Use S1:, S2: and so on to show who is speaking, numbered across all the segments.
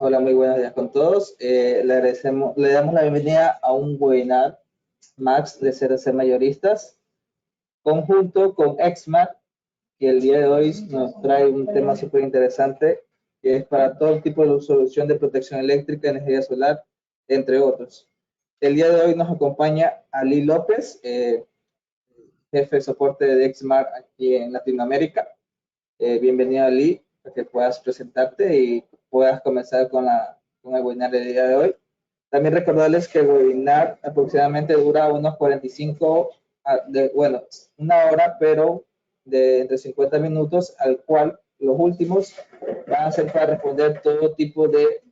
S1: Hola, muy buenos días con todos. Le damos la bienvenida a un webinar Max de CRC Mayoristas, conjunto con Exmar, que el día de hoy nos trae un tema súper interesante, que es para todo tipo de solución de protección eléctrica, energía solar, entre otros. El día de hoy nos acompaña Ali López, jefe de soporte de Exmar aquí en Latinoamérica. Bienvenido, Ali, para que puedas presentarte y puedas comenzar con el webinar del día de hoy. También recordarles que el webinar aproximadamente dura unos 45, bueno, una hora, pero de entre 50 minutos, al cual los últimos van a ser para responder todo tipo de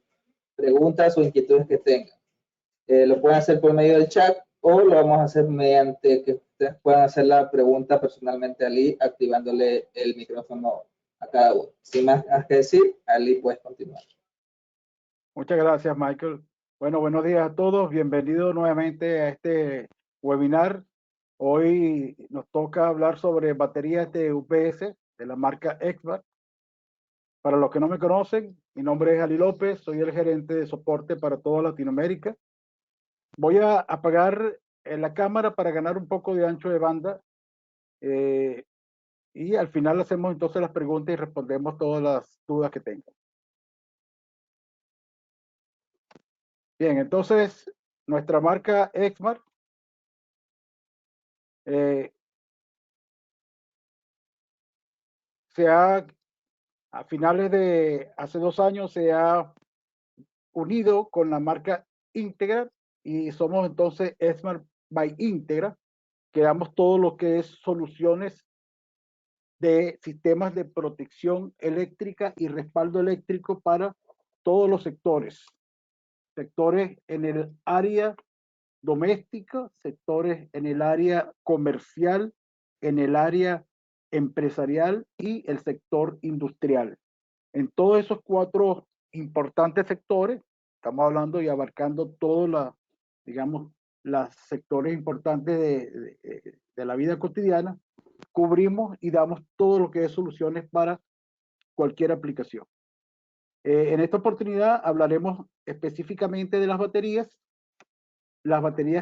S1: preguntas o inquietudes que tengan. Lo pueden hacer por medio del chat o lo vamos a hacer mediante que ustedes puedan hacer la pregunta personalmente a Ali, activándole el micrófono a cada uno. Sin más que decir, Ali, puedes continuar.
S2: Muchas gracias, Michael. Bueno, buenos días a todos. Bienvenidos nuevamente a este webinar. Hoy nos toca hablar sobre baterías de UPS de la marca Exmar. Para los que no me conocen, mi nombre es Ali López, soy el gerente de soporte para toda Latinoamérica. Voy a apagar la cámara para ganar un poco de ancho de banda y al final hacemos entonces las preguntas y respondemos todas las dudas que tengan. Bien, entonces nuestra marca Exmar a finales de hace 2 años se ha unido con la marca Integra y somos entonces Exmar by Integra, que damos todo lo que es soluciones de sistemas de protección eléctrica y respaldo eléctrico para todos los sectores en el área doméstica, sectores en el área comercial, en el área empresarial y el sector industrial. En todos esos 4 importantes sectores, estamos hablando y abarcando todos los sectores importantes de la vida cotidiana, cubrimos y damos todo lo que es soluciones para cualquier aplicación. En esta oportunidad hablaremos específicamente de las baterías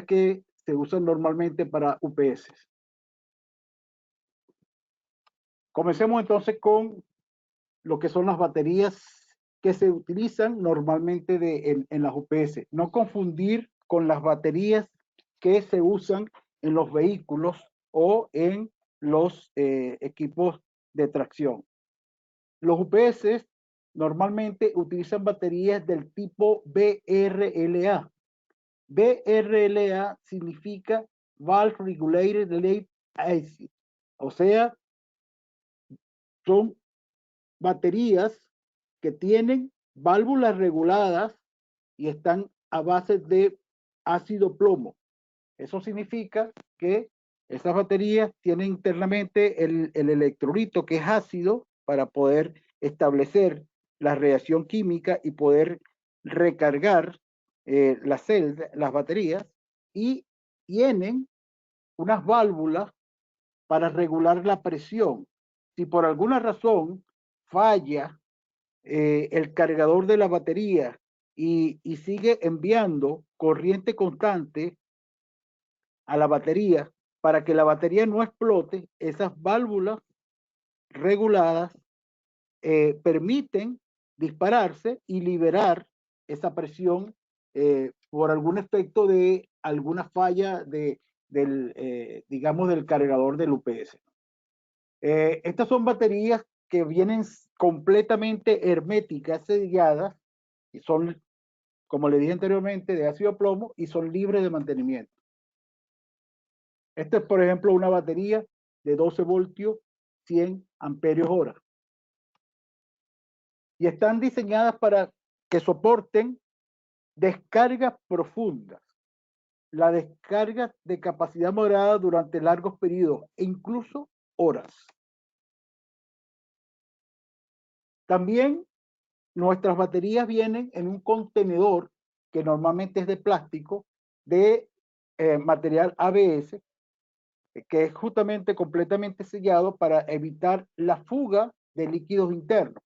S2: que se usan normalmente para UPS. Comencemos entonces con lo que son las baterías que se utilizan normalmente en las UPS. No confundir con las baterías que se usan en los vehículos o en los equipos de tracción. Los UPS normalmente utilizan baterías del tipo BRLA. BRLA significa Valve Regulated Lead Acid, o sea, son baterías que tienen válvulas reguladas y están a base de ácido plomo. Eso significa que esas baterías tienen internamente el electrolito que es ácido para poder establecer la reacción química y poder recargar las baterías, y tienen unas válvulas para regular la presión. Si por alguna razón falla el cargador de la batería y sigue enviando corriente constante a la batería para que la batería no explote, esas válvulas reguladas permiten dispararse y liberar esa presión por algún efecto de alguna falla digamos, del cargador del UPS. Estas son baterías que vienen completamente herméticas, selladas, y son, como le dije anteriormente, de ácido plomo y son libres de mantenimiento. Esta es, por ejemplo, una batería de 12 voltios, 100 amperios hora. Y están diseñadas para que soporten descargas profundas, la descarga de capacidad moderada durante largos periodos e incluso horas. También nuestras baterías vienen en un contenedor que normalmente es de plástico, de material ABS, que es justamente completamente sellado para evitar la fuga de líquidos internos.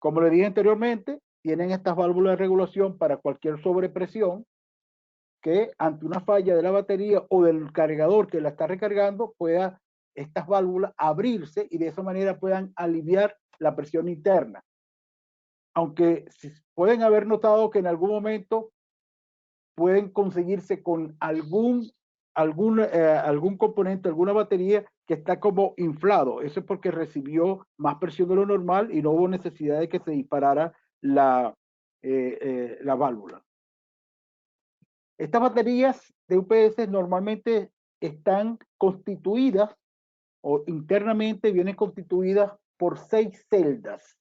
S2: Como le dije anteriormente, tienen estas válvulas de regulación para cualquier sobrepresión que ante una falla de la batería o del cargador que la está recargando pueda estas válvulas abrirse y de esa manera puedan aliviar la presión interna. Aunque pueden haber notado que en algún momento pueden conseguirse con algún componente, alguna batería que está como inflado. Eso es porque recibió más presión de lo normal y no hubo necesidad de que se disparara la válvula. Estas baterías de UPS normalmente están constituidas o internamente vienen constituidas por 6 celdas.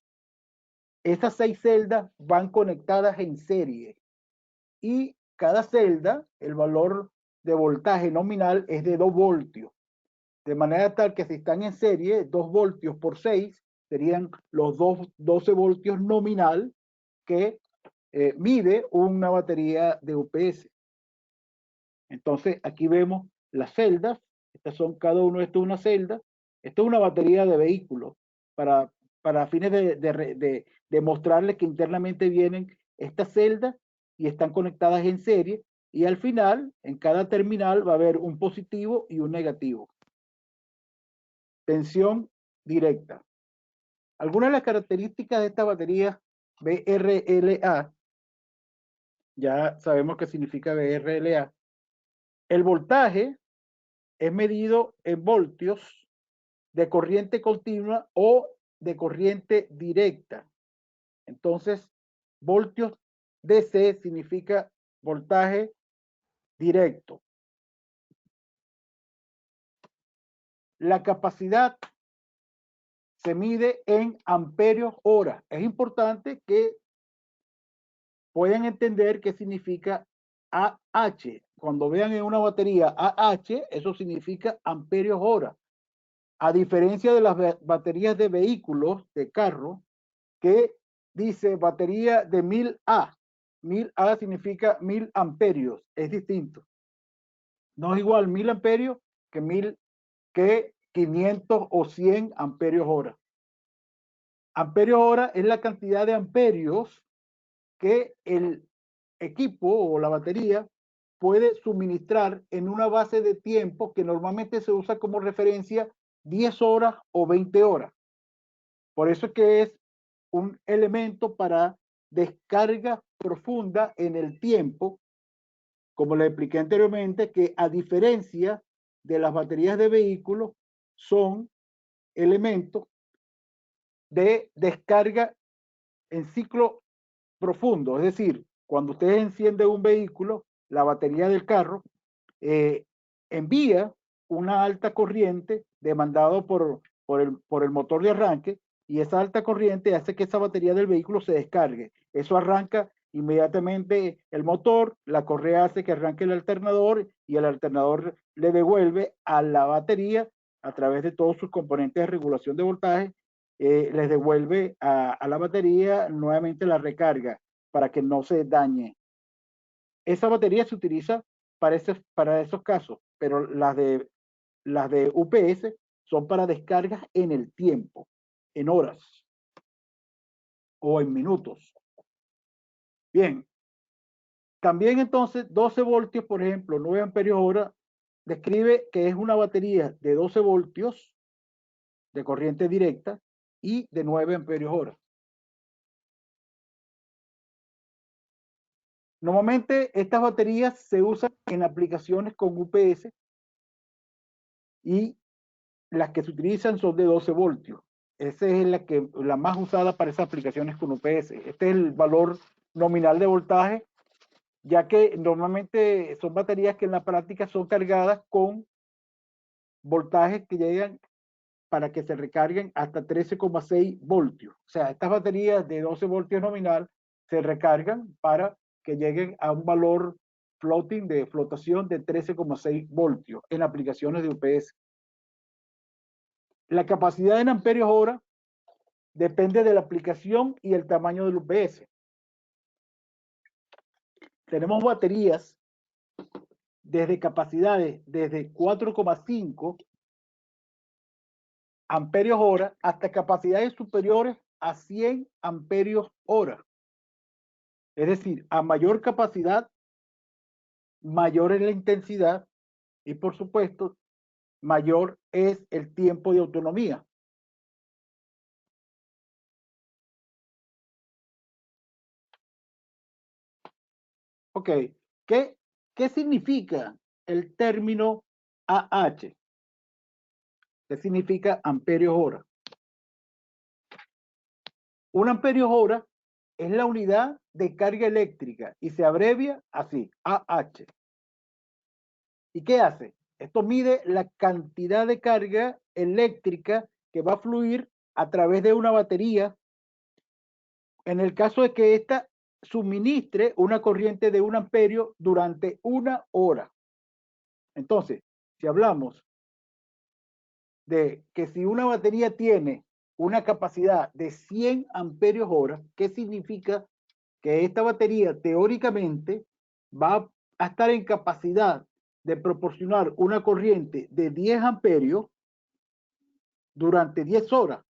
S2: Esas 6 celdas van conectadas en serie y cada celda, el valor de voltaje nominal es de 2 voltios. De manera tal que si están en serie, 2 voltios por 6 serían los 12 voltios nominal que mide una batería de UPS. Entonces aquí vemos las celdas. Estas son cada uno de estos una celda. Esto es una batería de vehículo para fines de mostrarles que internamente vienen estas celdas y están conectadas en serie. Y al final, en cada terminal va a haber un positivo y un negativo. Tensión directa. Algunas de las características de esta batería BRLA, ya sabemos qué significa BRLA. El voltaje es medido en voltios de corriente continua o de corriente directa. Entonces, voltios DC significa voltaje directo. La capacidad se mide en amperios hora. Es importante que puedan entender qué significa AH. Cuando vean en una batería AH, eso significa amperios hora. A diferencia de las baterías de vehículos, de carro, que dice batería de 1000A. 1000A significa 1000 amperios. Es distinto. No es igual 1000 amperios que 500 o 100 amperios hora. Amperios hora es la cantidad de amperios que el equipo o la batería puede suministrar en una base de tiempo que normalmente se usa como referencia 10 horas o 20 horas. Por eso es que es un elemento para descarga profunda en el tiempo, como le expliqué anteriormente, que a diferencia de las baterías de vehículos, son elementos de descarga en ciclo profundo. Es decir, cuando usted enciende un vehículo, la batería del carro envía una alta corriente demandado por el motor de arranque, y esa alta corriente hace que esa batería del vehículo se descargue. Eso arranca inmediatamente el motor, la correa hace que arranque el alternador y el alternador le devuelve a la batería a través de todos sus componentes de regulación de voltaje, les devuelve a la batería nuevamente la recarga para que no se dañe. Esa batería se utiliza para esos casos, pero las de UPS son para descargas en el tiempo, en horas o en minutos. Bien, también entonces 12 voltios, por ejemplo, 9 amperios hora, describe que es una batería de 12 voltios de corriente directa y de 9 amperios hora. Normalmente estas baterías se usan en aplicaciones con UPS y las que se utilizan son de 12 voltios. Esa es la más usada para esas aplicaciones con UPS. Este es el valor nominal de voltaje, ya que normalmente son baterías que en la práctica son cargadas con voltajes que llegan para que se recarguen hasta 13,6 voltios. O sea, estas baterías de 12 voltios nominal se recargan para que lleguen a un valor floating de flotación de 13,6 voltios en aplicaciones de UPS. La capacidad en amperios hora depende de la aplicación y el tamaño del UPS. Tenemos baterías desde capacidades desde 4,5 amperios hora hasta capacidades superiores a 100 amperios hora. Es decir, a mayor capacidad, mayor es la intensidad y por supuesto, mayor es el tiempo de autonomía. Ok, ¿qué significa el término AH? ¿Qué significa amperios hora? Un amperio hora es la unidad de carga eléctrica y se abrevia así, AH. ¿Y qué hace? Esto mide la cantidad de carga eléctrica que va a fluir a través de una batería en el caso de que ésta suministre una corriente de 1 amperio durante 1 hora. Entonces, si hablamos de que si una batería tiene una capacidad de 100 amperios hora, ¿qué significa? Que esta batería teóricamente va a estar en capacidad de proporcionar una corriente de 10 amperios durante 10 horas.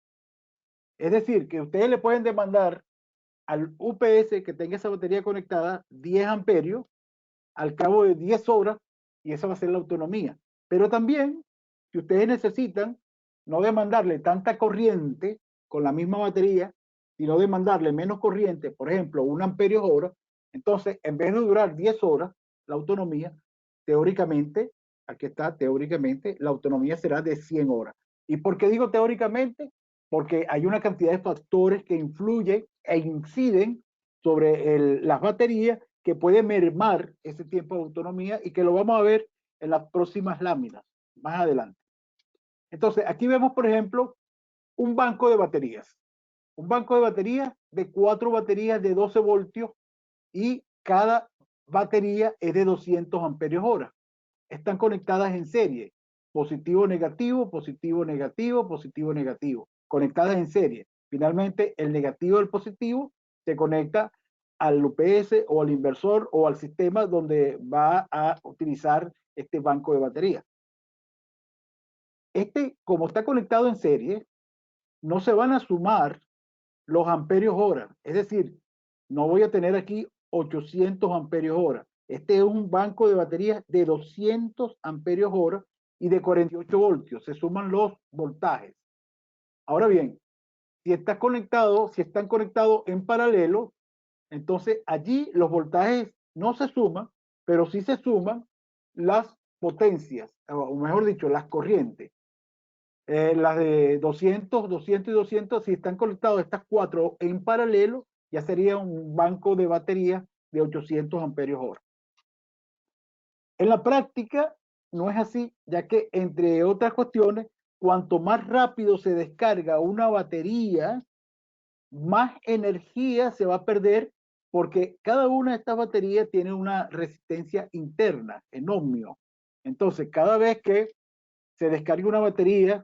S2: Es decir, que ustedes le pueden demandar al UPS que tenga esa batería conectada 10 amperios al cabo de 10 horas y esa va a ser la autonomía. Pero también, si ustedes necesitan no demandarle tanta corriente con la misma batería, sino demandarle menos corriente, por ejemplo, 1 amperio hora, entonces en vez de durar 10 horas, la autonomía, teóricamente, aquí está, teóricamente, la autonomía será de 100 horas. ¿Y por qué digo teóricamente? Porque hay una cantidad de factores que influyen e inciden sobre las baterías que puede mermar ese tiempo de autonomía y que lo vamos a ver en las próximas láminas, más adelante. Entonces, aquí vemos, por ejemplo, un banco de baterías. Un banco de baterías de 4 baterías de 12 voltios y cada batería es de 200 amperios hora. Están conectadas en serie. Positivo, negativo, positivo, negativo, positivo, negativo. Conectadas en serie. Finalmente, el negativo del positivo se conecta al UPS o al inversor o al sistema donde va a utilizar este banco de baterías. Como está conectado en serie, no se van a sumar los amperios hora. Es decir, no voy a tener aquí 800 amperios hora. Este es un banco de baterías de 200 amperios hora y de 48 voltios. Se suman los voltajes. Ahora bien, si están conectados en paralelo, entonces allí los voltajes no se suman, pero sí se suman las potencias, o mejor dicho, las corrientes. Las de 200, 200 y 200, si están conectados estas 4 en paralelo, ya sería un banco de batería de 800 amperios hora. En la práctica no es así, ya que entre otras cuestiones, cuanto más rápido se descarga una batería, más energía se va a perder porque cada una de estas baterías tiene una resistencia interna en ohmio. Entonces, cada vez que se descarga una batería,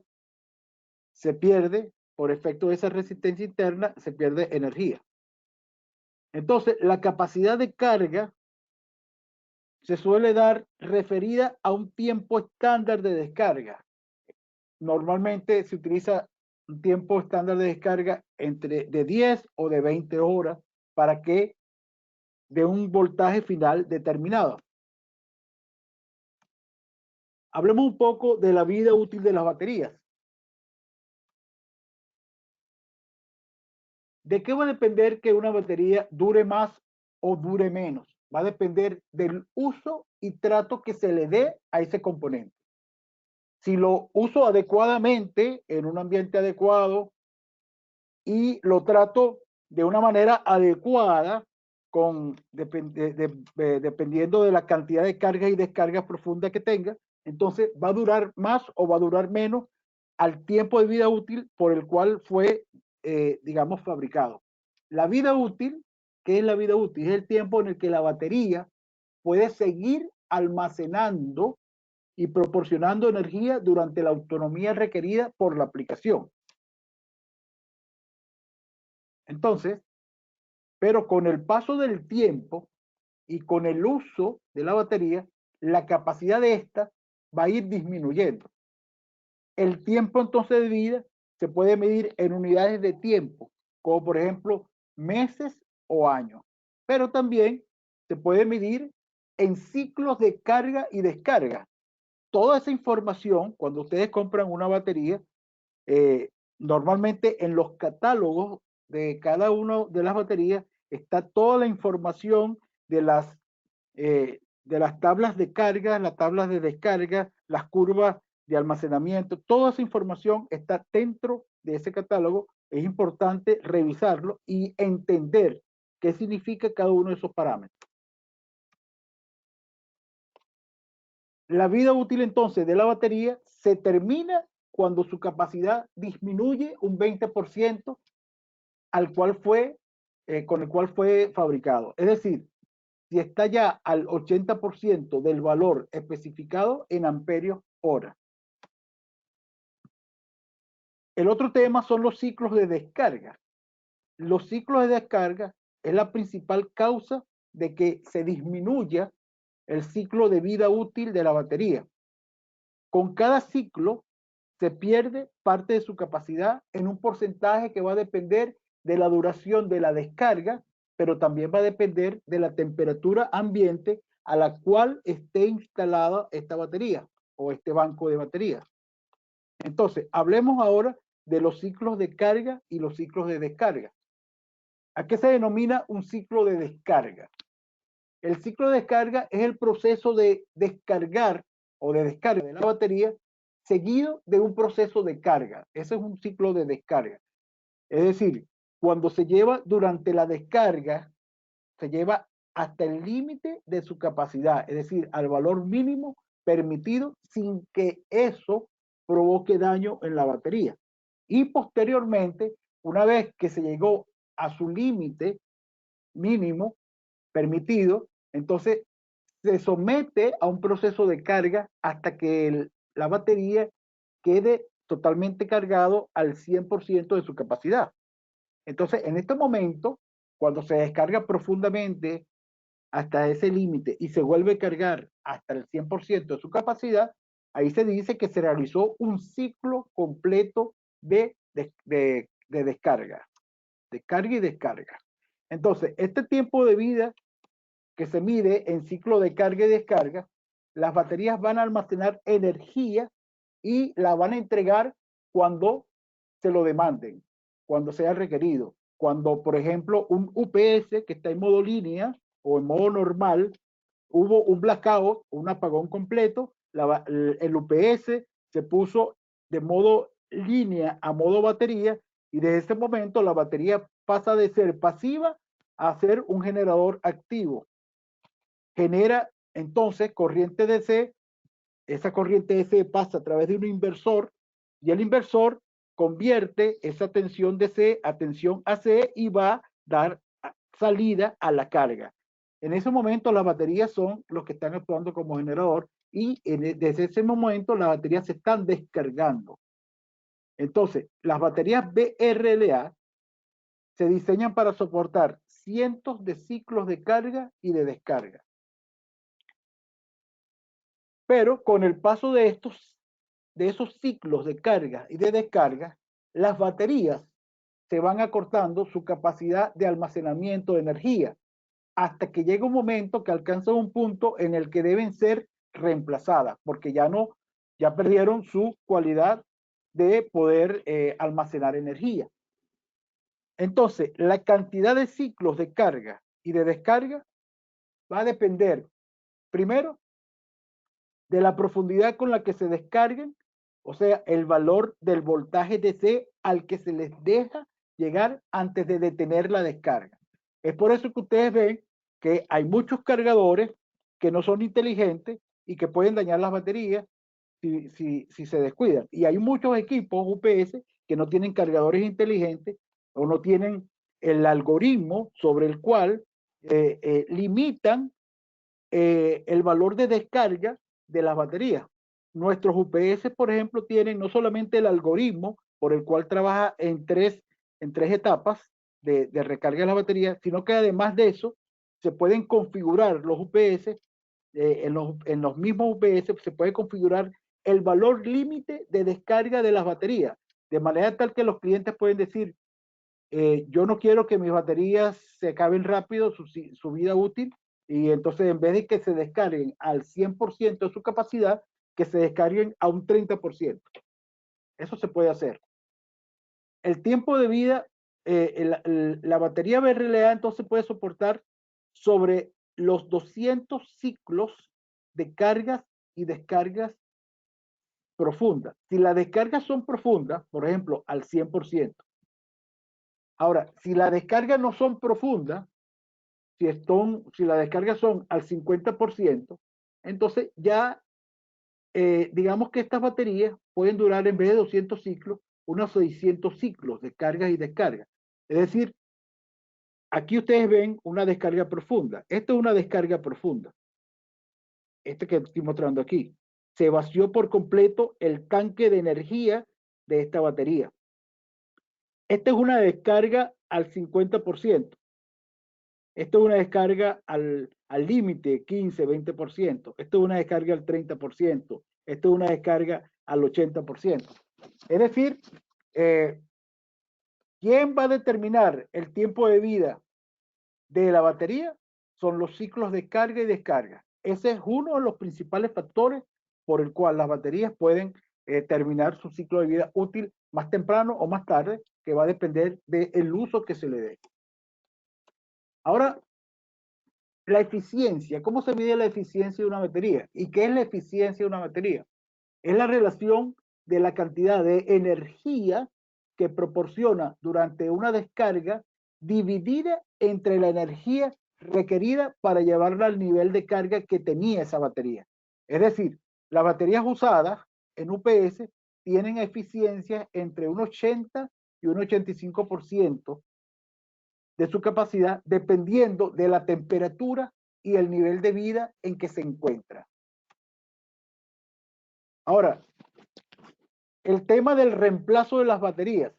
S2: se pierde, por efecto de esa resistencia interna, se pierde energía. Entonces, la capacidad de carga se suele dar referida a un tiempo estándar de descarga. Normalmente se utiliza un tiempo estándar de descarga de 10 o de 20 horas para que de un voltaje final determinado. Hablemos un poco de la vida útil de las baterías. ¿De qué va a depender que una batería dure más o dure menos? Va a depender del uso y trato que se le dé a ese componente. Si lo uso adecuadamente, en un ambiente adecuado, y lo trato de una manera adecuada, dependiendo de la cantidad de cargas y descargas profundas que tenga, entonces va a durar más o va a durar menos al tiempo de vida útil por el cual fue, digamos, fabricado. La vida útil, ¿qué es la vida útil? Es el tiempo en el que la batería puede seguir almacenando y proporcionando energía durante la autonomía requerida por la aplicación. Entonces, pero con el paso del tiempo y con el uso de la batería, la capacidad de esta va a ir disminuyendo. El tiempo entonces de vida se puede medir en unidades de tiempo, como por ejemplo meses o años. pero también se puede medir en ciclos de carga y descarga. Toda esa información, cuando ustedes compran una batería, normalmente en los catálogos de cada una de las baterías está toda la información de las tablas de carga, las tablas de descarga, las curvas de almacenamiento. Toda esa información está dentro de ese catálogo. Es importante revisarlo y entender qué significa cada uno de esos parámetros. La vida útil entonces de la batería se termina cuando su capacidad disminuye un 20% con el cual fue fabricado. Es decir, si está ya al 80% del valor especificado en amperios hora. El otro tema son los ciclos de descarga. Los ciclos de descarga es la principal causa de que se disminuya el ciclo de vida útil de la batería. Con cada ciclo se pierde parte de su capacidad en un porcentaje que va a depender de la duración de la descarga, pero también va a depender de la temperatura ambiente a la cual esté instalada esta batería o este banco de baterías. Entonces, hablemos ahora de los ciclos de carga y los ciclos de descarga. ¿A qué se denomina un ciclo de descarga? El ciclo de descarga es el proceso de descargar o de descarga de la batería seguido de un proceso de carga. Ese es un ciclo de descarga. Es decir, cuando se lleva durante la descarga, se lleva hasta el límite de su capacidad, es decir, al valor mínimo permitido sin que eso provoque daño en la batería. Y posteriormente, una vez que se llegó a su límite mínimo permitido, entonces se somete a un proceso de carga hasta que la batería quede totalmente cargado al 100% de su capacidad. Entonces, en este momento, cuando se descarga profundamente hasta ese límite y se vuelve a cargar hasta el 100% de su capacidad, ahí se dice que se realizó un ciclo completo de descarga, de carga y descarga. Entonces, este tiempo de vida que se mide en ciclo de carga y descarga, las baterías van a almacenar energía y la van a entregar cuando se lo demanden, cuando sea requerido. Cuando, por ejemplo, un UPS que está en modo línea o en modo normal, hubo un blackout, un apagón completo, el UPS se puso de modo línea a modo batería y desde ese momento la batería pasa de ser pasiva a ser un generador activo. Genera entonces corriente DC, esa corriente DC pasa a través de un inversor y el inversor convierte esa tensión DC a tensión AC y va a dar salida a la carga. En ese momento las baterías son los que están actuando como generador y desde ese momento las baterías se están descargando. Entonces, las baterías BRLA se diseñan para soportar cientos de ciclos de carga y de descarga. Pero con el paso de esos ciclos de carga y de descarga, las baterías se van acortando su capacidad de almacenamiento de energía hasta que llega un momento que alcanzan un punto en el que deben ser reemplazadas porque ya perdieron su cualidad de poder almacenar energía. Entonces, la cantidad de ciclos de carga y de descarga va a depender, primero, de la profundidad con la que se descarguen, o sea, el valor del voltaje DC al que se les deja llegar antes de detener la descarga. Es por eso que ustedes ven que hay muchos cargadores que no son inteligentes y que pueden dañar las baterías si se descuidan. Y hay muchos equipos UPS que no tienen cargadores inteligentes o no tienen el algoritmo sobre el cual limitan el valor de descarga de las baterías. Nuestros UPS, por ejemplo, tienen no solamente el algoritmo por el cual trabaja en tres etapas de recarga de las baterías, sino que además de eso, se pueden configurar los UPS, en los mismos UPS se puede configurar el valor límite de descarga de las baterías, de manera tal que los clientes pueden decir, yo no quiero que mis baterías se acaben rápido su vida útil, y entonces en vez de que se descarguen al 100% de su capacidad, que se descarguen a un 30%. Eso se puede hacer. El tiempo de vida, la batería BRLA entonces puede soportar sobre los 200 ciclos de cargas y descargas profundas. Si las descargas son profundas, por ejemplo, al 100%. Ahora, si las descargas no son profundas, si las descargas son al 50%, entonces ya digamos que estas baterías pueden durar, en vez de 200 ciclos, unos 600 ciclos de cargas y descargas. Es decir, aquí ustedes ven una descarga profunda. Esto es una descarga profunda. Este que estoy mostrando aquí. Se vació por completo el tanque de energía de esta batería. Esta es una descarga al 50%. Esto es una descarga al límite, 15, 20%. Esto es una descarga al 30%. Esto es una descarga al 80%. Es decir, ¿quién va a determinar el tiempo de vida de la batería? Son los ciclos de carga y descarga. Ese es uno de los principales factores por el cual las baterías pueden terminar su ciclo de vida útil más temprano o más tarde, que va a depender del uso que se le dé. Ahora, la eficiencia. ¿Cómo se mide la eficiencia de una batería? ¿Y qué es la eficiencia de una batería? Es la relación de la cantidad de energía que proporciona durante una descarga dividida entre la energía requerida para llevarla al nivel de carga que tenía esa batería. Es decir, las baterías usadas en UPS tienen eficiencia entre un 80 y un 85% de su capacidad, dependiendo de la temperatura y el nivel de vida en que se encuentra. Ahora, el tema del reemplazo de las baterías.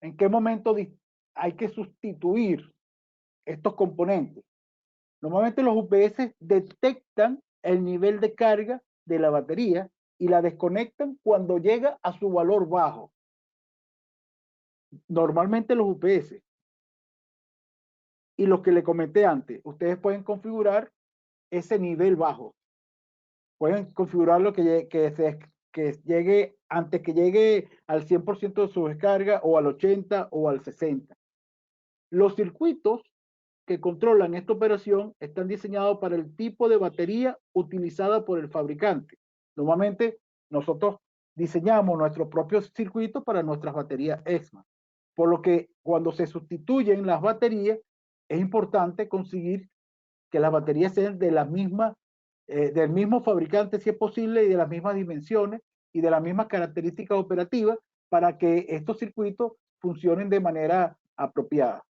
S2: ¿En qué momento hay que sustituir estos componentes? Normalmente los UPS detectan el nivel de carga de la batería y la desconectan cuando llega a su valor bajo. Normalmente los UPS. Y lo que le comenté antes, ustedes pueden configurar ese nivel bajo. Pueden configurarlo que llegue antes que llegue al 100% de su descarga, o al 80 o al 60. Los circuitos que controlan esta operación están diseñados para el tipo de batería utilizada por el fabricante. Normalmente nosotros diseñamos nuestros propios circuitos para nuestras baterías EXMAR. Por lo que cuando se sustituyen las baterías, es importante conseguir que las baterías sean de la misma, del mismo fabricante si es posible, y de las mismas dimensiones y de las mismas características operativas, para que estos circuitos funcionen de manera apropiada.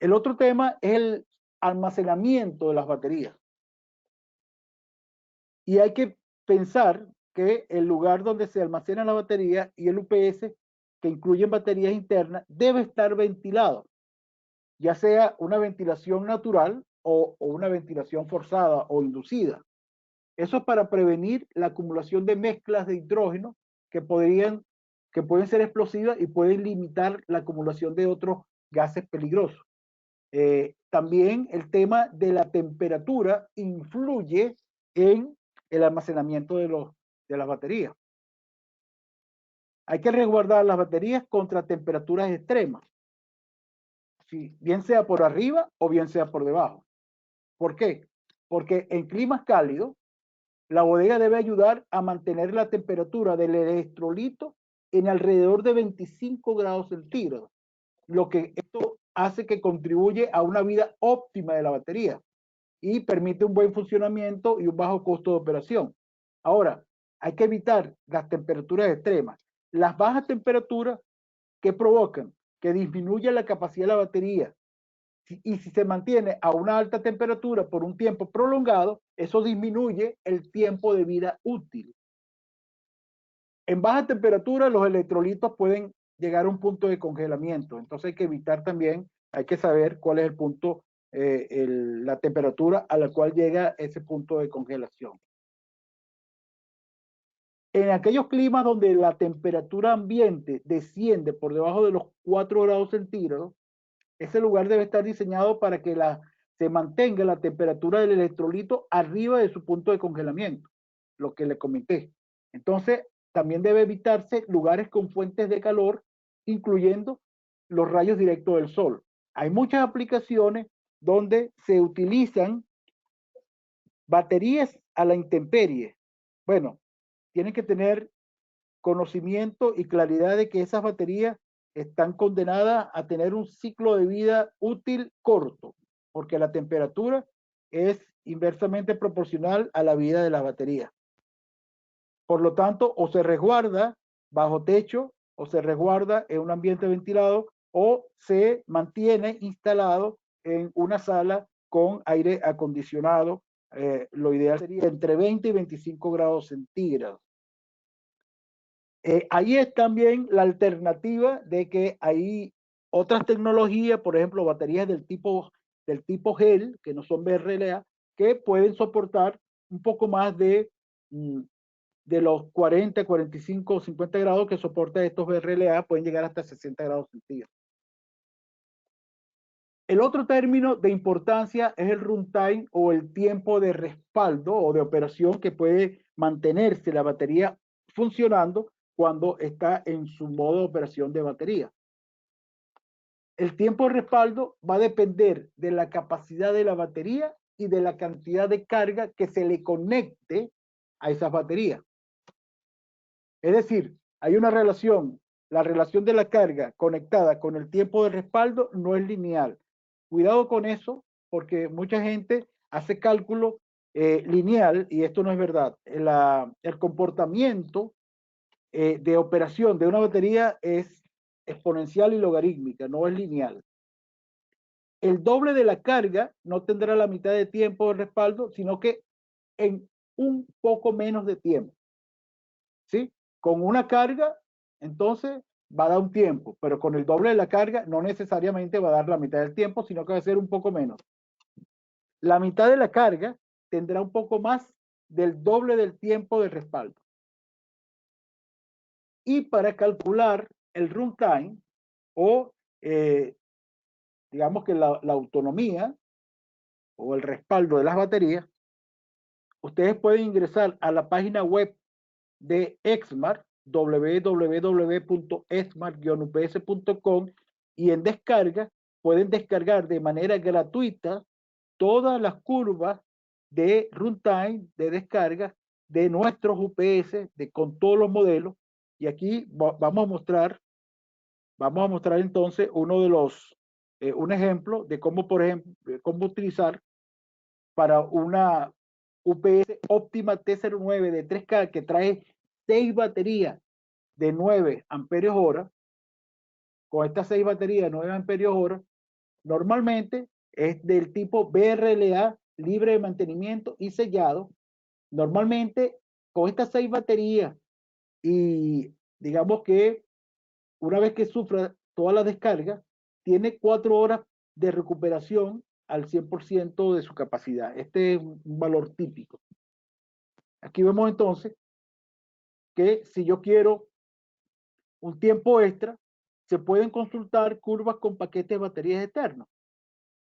S2: El otro tema es el almacenamiento de las baterías. Y hay que pensar que el lugar donde se almacena la batería y el UPS, que incluyen baterías internas, debe estar ventilado, ya sea una ventilación natural o una ventilación forzada o inducida. Eso es para prevenir la acumulación de mezclas de hidrógeno que pueden ser explosivas y pueden limitar la acumulación de otros gases peligrosos. También el tema de la temperatura influye en el almacenamiento de las baterías. Hay que resguardar las baterías contra temperaturas extremas, bien sea por arriba o bien sea por debajo. ¿Por qué? Porque en climas cálidos, la bodega debe ayudar a mantener la temperatura del electrolito en alrededor de 25 grados centígrados, lo que esto hace que contribuye a una vida óptima de la batería y permite un buen funcionamiento y un bajo costo de operación. Ahora, hay que evitar las temperaturas extremas. Las bajas temperaturas, ¿qué provocan? Que disminuya la capacidad de la batería. Y si se mantiene a una alta temperatura por un tiempo prolongado, eso disminuye el tiempo de vida útil. En baja temperatura, los electrolitos pueden llegar a un punto de congelamiento. Entonces hay que evitar también, hay que saber cuál es el punto, la temperatura a la cual llega ese punto de congelación. En aquellos climas donde la temperatura ambiente desciende por debajo de los 4 grados centígrados, ese lugar debe estar diseñado para que se mantenga la temperatura del electrolito arriba de su punto de congelamiento, lo que le comenté. Entonces, también debe evitarse lugares con fuentes de calor, incluyendo los rayos directos del sol. Hay muchas aplicaciones donde se utilizan baterías a la intemperie. Bueno, tienen que tener conocimiento y claridad de que esas baterías están condenadas a tener un ciclo de vida útil corto, porque la temperatura es inversamente proporcional a la vida de la batería. Por lo tanto, o se resguarda bajo techo, o se resguarda en un ambiente ventilado, o se mantiene instalado en una sala con aire acondicionado. Lo ideal sería entre 20 y 25 grados centígrados. Ahí es también la alternativa de que hay otras tecnologías, por ejemplo, baterías del tipo gel, que no son BRLA, que pueden soportar un poco más de los 40, 45 o 50 grados que soporta estos BRLA, pueden llegar hasta 60 grados centígrados. El otro término de importancia es el runtime o el tiempo de respaldo o de operación que puede mantenerse la batería funcionando cuando está en su modo de operación de batería. El tiempo de respaldo va a depender de la capacidad de la batería y de la cantidad de carga que se le conecte a esas baterías. Es decir, hay una relación, la relación de la carga conectada con el tiempo de respaldo no es lineal. Cuidado con eso, porque mucha gente hace cálculo lineal y esto no es verdad. El comportamiento de operación de una batería es exponencial y logarítmica, no es lineal. El doble de la carga no tendrá la mitad de tiempo de respaldo, sino que en un poco menos de tiempo. ¿Sí? Con una carga, entonces va a dar un tiempo, pero con el doble de la carga no necesariamente va a dar la mitad del tiempo, sino que va a ser un poco menos. La mitad de la carga tendrá un poco más del doble del tiempo de respaldo. Y para calcular el runtime o digamos que la autonomía o el respaldo de las baterías, ustedes pueden ingresar a la página web de Exmar, www.exmar-ups.com, y en descarga pueden descargar de manera gratuita todas las curvas de runtime, de descarga de nuestros UPS, con todos los modelos. Y aquí vamos a mostrar entonces un ejemplo de cómo, por ejemplo, cómo utilizar para una UPS Optima T09 de 3K que trae 6 baterías de 9 amperios hora. Con estas 6 baterías de 9 amperios hora, normalmente es del tipo BRLA, libre de mantenimiento y sellado. Normalmente con estas 6 baterías y digamos que una vez que sufra toda la descarga, tiene 4 horas de recuperación al 100% de su capacidad. Este es un valor típico. Aquí vemos entonces que si yo quiero un tiempo extra, se pueden consultar curvas con paquetes de baterías externos.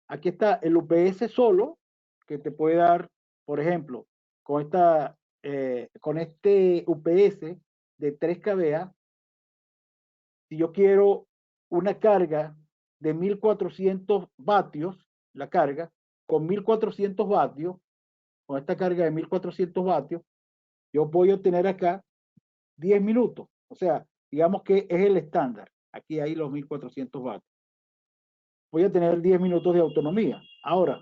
S2: Aquí está el UPS solo, que te puede dar, por ejemplo, con este UPS de 3 kVA, si yo quiero una carga de 1400 vatios, la carga, con 1400 vatios, con esta carga de 1400 vatios, yo voy a obtener acá 10 minutos. O sea, digamos que es el estándar. Aquí hay los 1400 vatios. Voy a tener 10 minutos de autonomía. Ahora,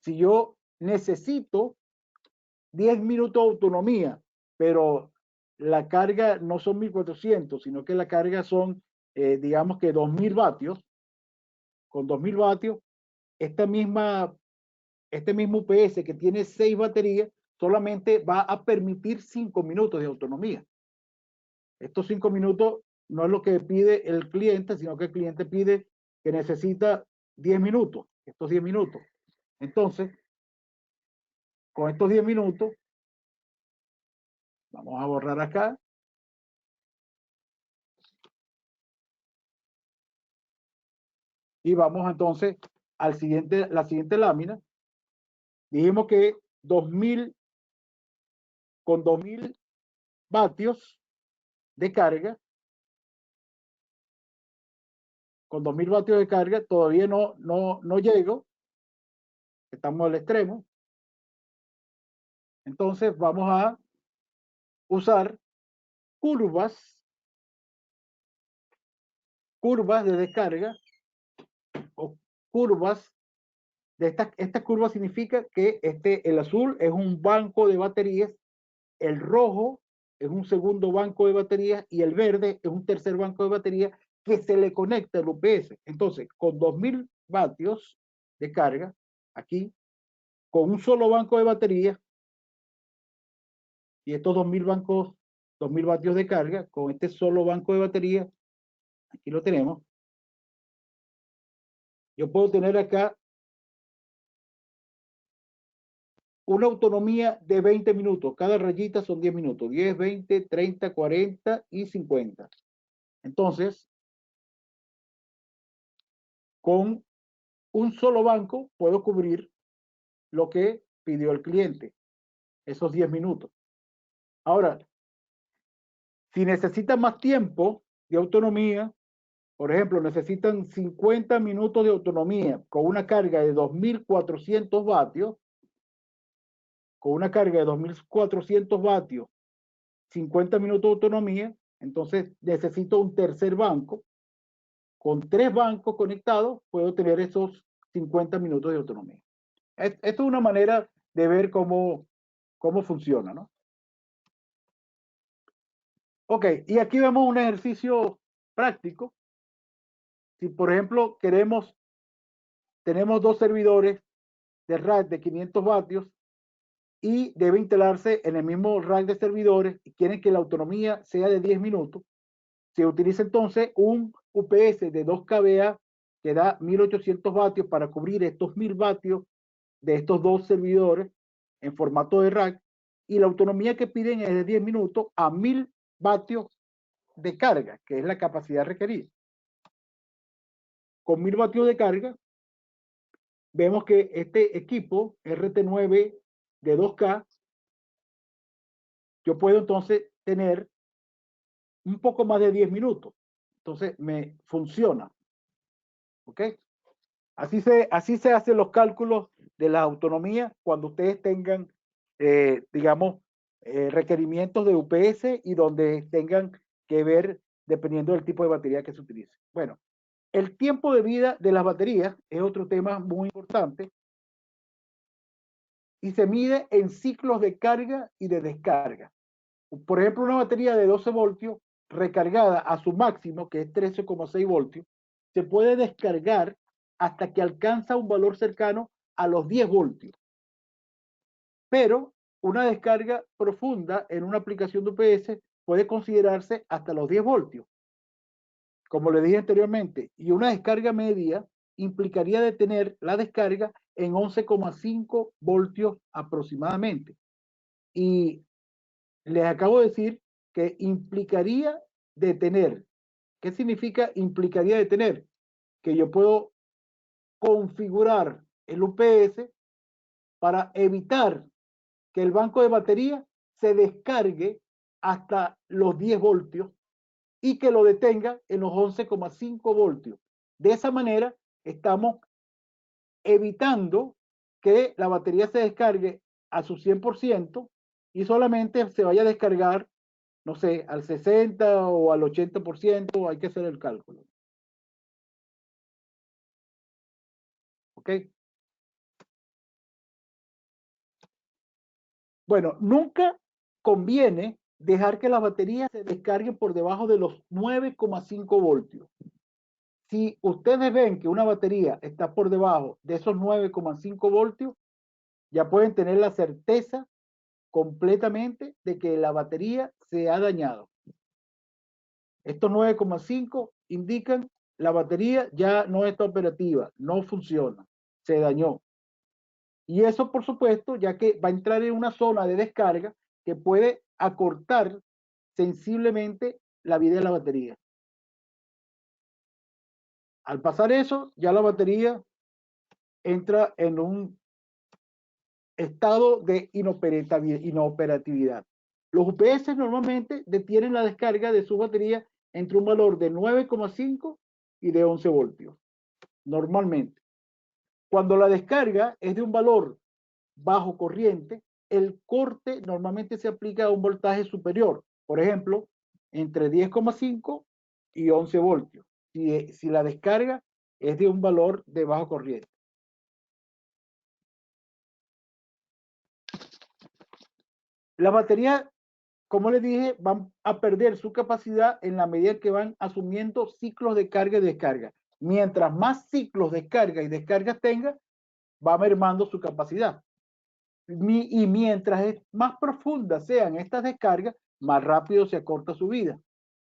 S2: si yo necesito 10 minutos de autonomía, pero la carga no son 1400, sino que la carga son, digamos que 2000 vatios, con 2000 vatios, este mismo UPS que tiene 6 baterías solamente va a permitir 5 minutos de autonomía. Estos 5 minutos no es lo que pide el cliente, sino que el cliente pide que necesita 10 minutos, estos 10 minutos. Entonces, con estos 10 minutos, Vamos a borrar acá. Y vamos entonces la siguiente lámina. Dijimos que con 2000 vatios de carga, todavía no llego. Estamos al extremo. Entonces vamos a usar curvas de descarga o curvas de esta curva significa que el azul es un banco de baterías, el rojo es un segundo banco de baterías y el verde es un tercer banco de baterías que se le conecta al UPS. Entonces, con 2000 vatios de carga, aquí, con un solo banco de baterías, y estos 2000 vatios de carga, con este solo banco de baterías, aquí lo tenemos, yo puedo tener acá una autonomía de 20 minutos. Cada rayita son 10 minutos. 10, 20, 30, 40 y 50. Entonces, con un solo banco puedo cubrir lo que pidió el cliente, esos 10 minutos. Ahora, si necesitan más tiempo de autonomía, por ejemplo, necesitan 50 minutos de autonomía con una carga de 2400 vatios, 50 minutos de autonomía, entonces necesito un tercer banco. Con 3 bancos conectados puedo tener esos 50 minutos de autonomía. Esto es una manera de ver cómo funciona, ¿no? Ok, y aquí vemos un ejercicio práctico. Si, por ejemplo, tenemos 2 servidores de rack de 500 vatios y debe instalarse en el mismo rack de servidores y quieren que la autonomía sea de 10 minutos, se utiliza entonces un UPS de 2 kVA que da 1800 vatios para cubrir estos 1000 vatios de estos 2 servidores en formato de rack, y la autonomía que piden es de 10 minutos a 1000 vatios de carga, que es la capacidad requerida. Con 1000 vatios de carga, vemos que este equipo RT9 de 2K, yo puedo entonces tener un poco más de 10 minutos. Entonces me funciona. ¿Ok? Así se hacen los cálculos de la autonomía cuando ustedes tengan, digamos, requerimientos de UPS y donde tengan que ver dependiendo del tipo de batería que se utilice. Bueno, el tiempo de vida de las baterías es otro tema muy importante y se mide en ciclos de carga y de descarga. Por ejemplo, una batería de 12 voltios recargada a su máximo, que es 13,6 voltios, se puede descargar hasta que alcanza un valor cercano a los 10 voltios. Pero una descarga profunda en una aplicación de UPS puede considerarse hasta los 10 voltios, como le dije anteriormente, y una descarga media implicaría detener la descarga en 11,5 voltios aproximadamente. Y les acabo de decir que implicaría detener. ¿Qué significa implicaría detener? Que yo puedo configurar el UPS para evitar que el banco de batería se descargue hasta los 10 voltios y que lo detenga en los 11,5 voltios. De esa manera estamos evitando que la batería se descargue a su 100% y solamente se vaya a descargar, no sé, al 60 o al 80%, hay que hacer el cálculo. ¿Ok? Bueno, nunca conviene dejar que la batería se descargue por debajo de los 9,5 voltios. Si ustedes ven que una batería está por debajo de esos 9,5 voltios, ya pueden tener la certeza completamente de que la batería se ha dañado. Estos 9,5 indican la batería ya no está operativa, no funciona, se dañó. Y eso, por supuesto, ya que va a entrar en una zona de descarga que puede acortar sensiblemente la vida de la batería. Al pasar eso, ya la batería entra en un estado de inoperatividad. Los UPS normalmente detienen la descarga de su batería entre un valor de 9,5 y de 11 voltios, normalmente. Cuando la descarga es de un valor bajo corriente, el corte normalmente se aplica a un voltaje superior, por ejemplo, entre 10,5 y 11 voltios, si la descarga es de un valor de bajo corriente. La batería, como les dije, van a perder su capacidad en la medida que van asumiendo ciclos de carga y descarga. Mientras más ciclos de carga y descarga tenga, va mermando su capacidad. Y mientras más profundas sean estas descargas, más rápido se acorta su vida.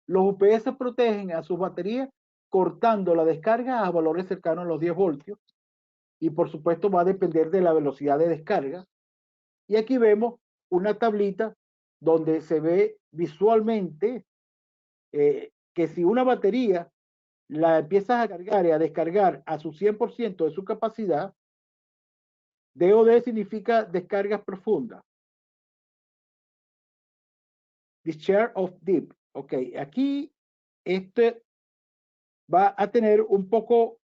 S2: Los UPS protegen a sus baterías cortando la descarga a valores cercanos a los 10 voltios y por supuesto va a depender de la velocidad de descarga. Y aquí vemos una tablita donde se ve visualmente que si una batería la empiezas a cargar y a descargar a su 100% de su capacidad, DOD significa descargas profundas. Discharge of Deep. Ok, aquí este va a tener un poco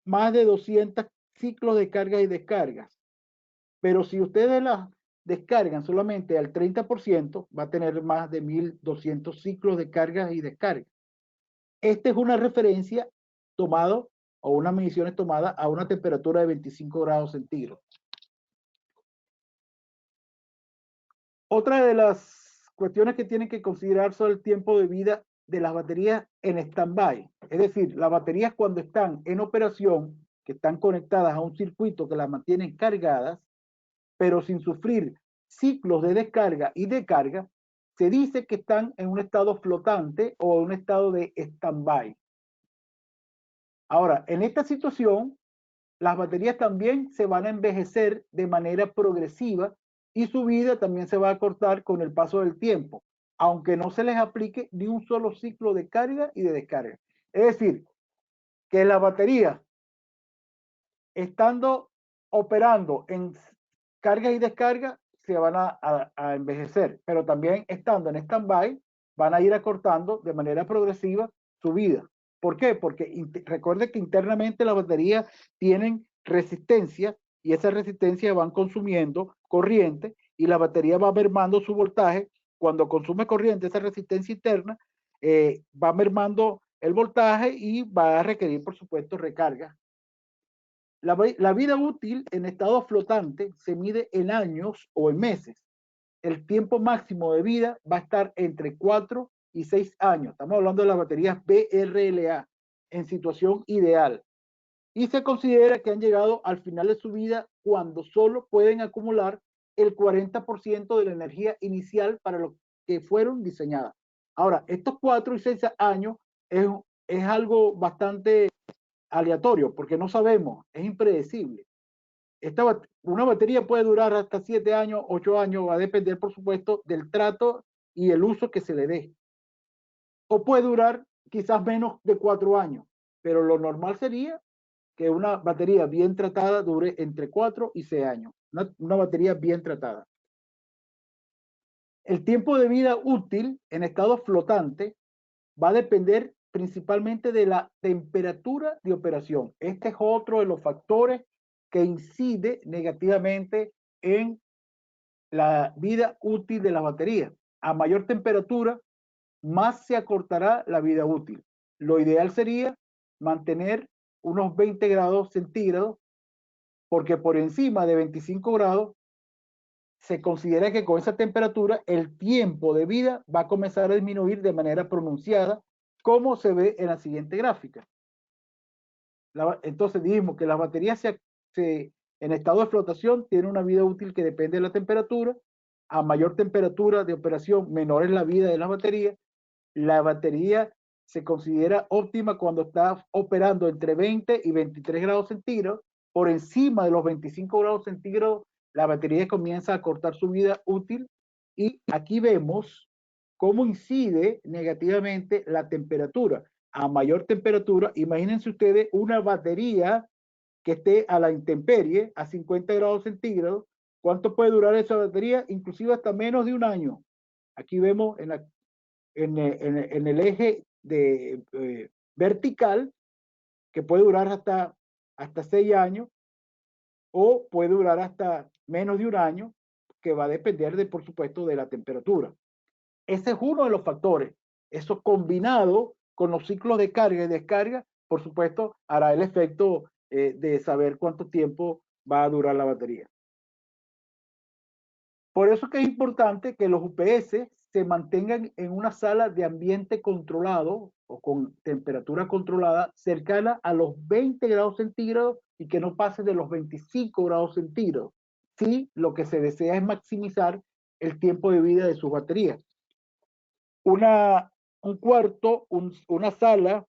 S2: más de 200 ciclos de carga y descargas. Pero si ustedes las descargan solamente al 30%, va a tener más de 1200 ciclos de cargas y descargas. Esta es una referencia tomado o unas mediciones tomadas a una temperatura de 25 grados centígrados. Otra de las cuestiones que tienen que considerar son el tiempo de vida de las baterías en stand-by. Es decir, las baterías cuando están en operación, que están conectadas a un circuito que las mantienen cargadas, pero sin sufrir ciclos de descarga y de carga, se dice que están en un estado flotante o en un estado de stand-by. Ahora, en esta situación, las baterías también se van a envejecer de manera progresiva y su vida también se va a cortar con el paso del tiempo, aunque no se les aplique ni un solo ciclo de carga y de descarga. Es decir, que la batería, estando operando en carga y descarga, se van a envejecer, pero también estando en stand-by, van a ir acortando de manera progresiva su vida. ¿Por qué? Porque recuerde que internamente las baterías tienen resistencia y esa resistencia van consumiendo corriente y la batería va mermando su voltaje. Cuando consume corriente, esa resistencia interna va mermando el voltaje y va a requerir, por supuesto, recarga. La vida útil en estado flotante se mide en años o en meses. El tiempo máximo de vida va a estar entre 4 y 6 años. Estamos hablando de las baterías BRLA en situación ideal. Y se considera que han llegado al final de su vida cuando solo pueden acumular el 40% de la energía inicial para lo que fueron diseñadas. Ahora, estos 4 y 6 años es algo bastante aleatorio porque no sabemos, es impredecible. Una batería puede durar hasta 7 años, 8 años, va a depender, por supuesto, del trato y el uso que se le dé. O puede durar quizás menos de 4 años, pero lo normal sería que una batería bien tratada dure entre 4 y 6 años. Una batería bien tratada. El tiempo de vida útil en estado flotante va a depender principalmente de la temperatura de operación. Este es otro de los factores que incide negativamente en la vida útil de la batería. A mayor temperatura, más se acortará la vida útil. Lo ideal sería mantener unos 20 grados centígrados, porque por encima de 25 grados se considera que con esa temperatura el tiempo de vida va a comenzar a disminuir de manera pronunciada, como se ve en la siguiente gráfica. Entonces dijimos que las baterías en estado de flotación tienen una vida útil que depende de la temperatura. A mayor temperatura de operación, menor es la vida de la batería. La batería se considera óptima cuando está operando entre 20 y 23 grados centígrados. Por encima de los 25 grados centígrados, la batería comienza a cortar su vida útil Y aquí vemos cómo incide negativamente la temperatura. A mayor temperatura, imagínense ustedes una batería que esté a la intemperie, a 50 grados centígrados. ¿Cuánto puede durar esa batería? Inclusive hasta menos de un año. Aquí vemos en el eje vertical que puede durar hasta 6 años o puede durar hasta menos de un año, que va a depender, por supuesto, de la temperatura. Ese es uno de los factores. Eso combinado con los ciclos de carga y descarga, por supuesto, hará el efecto de saber cuánto tiempo va a durar la batería. Por eso que es importante que los UPS se mantengan en una sala de ambiente controlado o con temperatura controlada cercana a los 20 grados centígrados y que no pase de los 25 grados centígrados. Si lo que se desea es maximizar el tiempo de vida de sus baterías. Un cuarto, una sala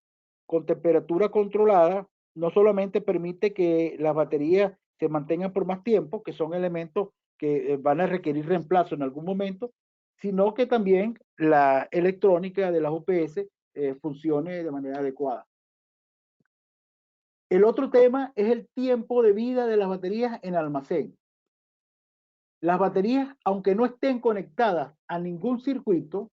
S2: con temperatura controlada no solamente permite que las baterías se mantengan por más tiempo, que son elementos que van a requerir reemplazo en algún momento, sino que también la electrónica de las UPS funcione de manera adecuada. El otro tema es el tiempo de vida de las baterías en almacén. Las baterías, aunque no estén conectadas a ningún circuito